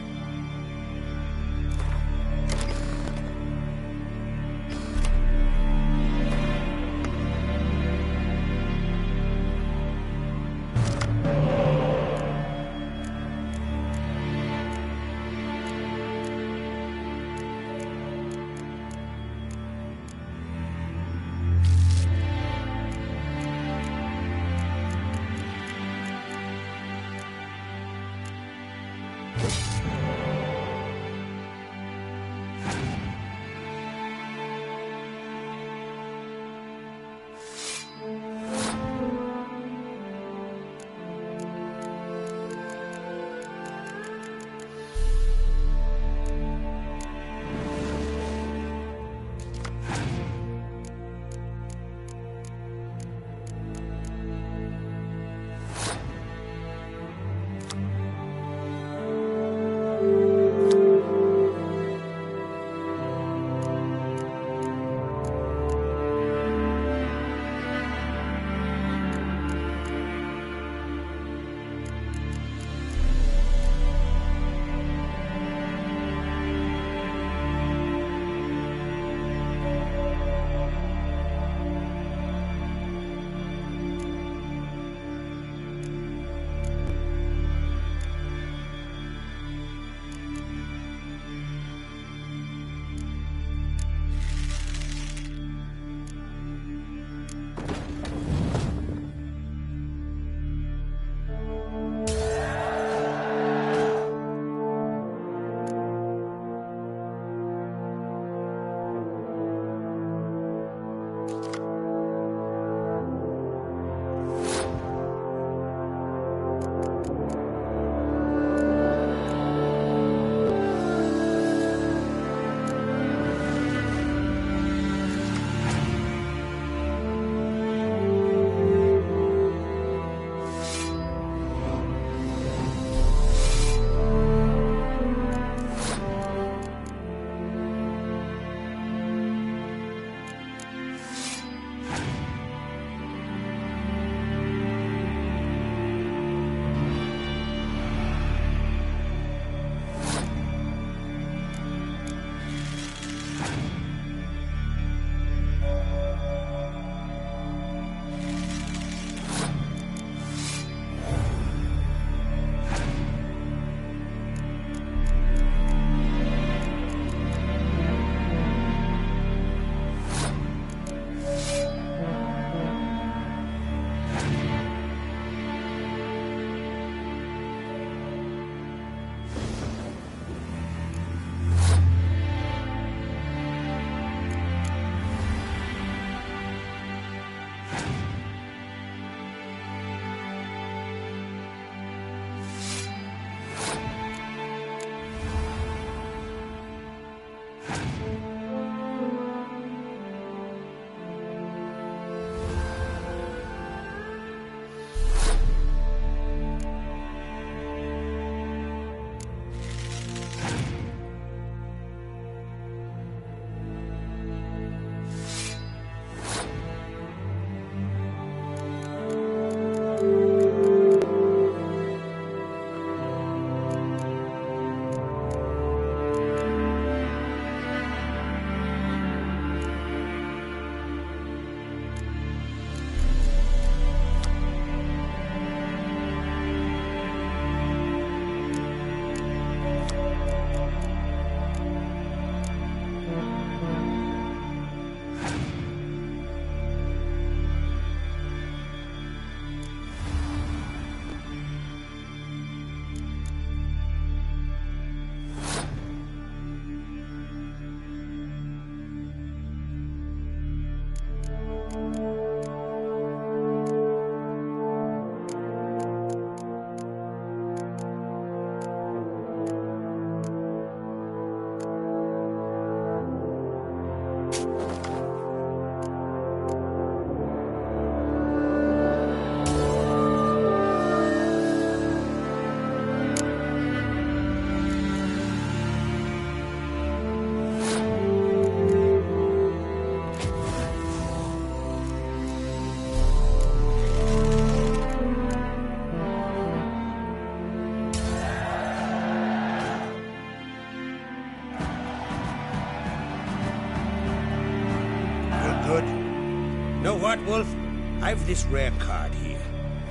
what, Wolf? I've this rare card here.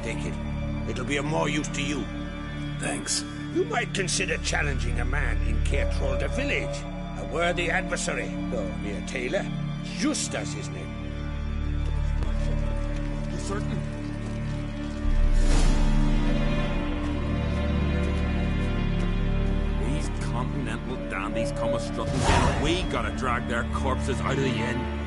Take it. It'll be of more use to you. Thanks. You might consider challenging a man in Caertrolda village. A worthy adversary, though mere tailor. Justus his name. You certain? These continental dandies come a strutting. We gotta drag their corpses out of the inn.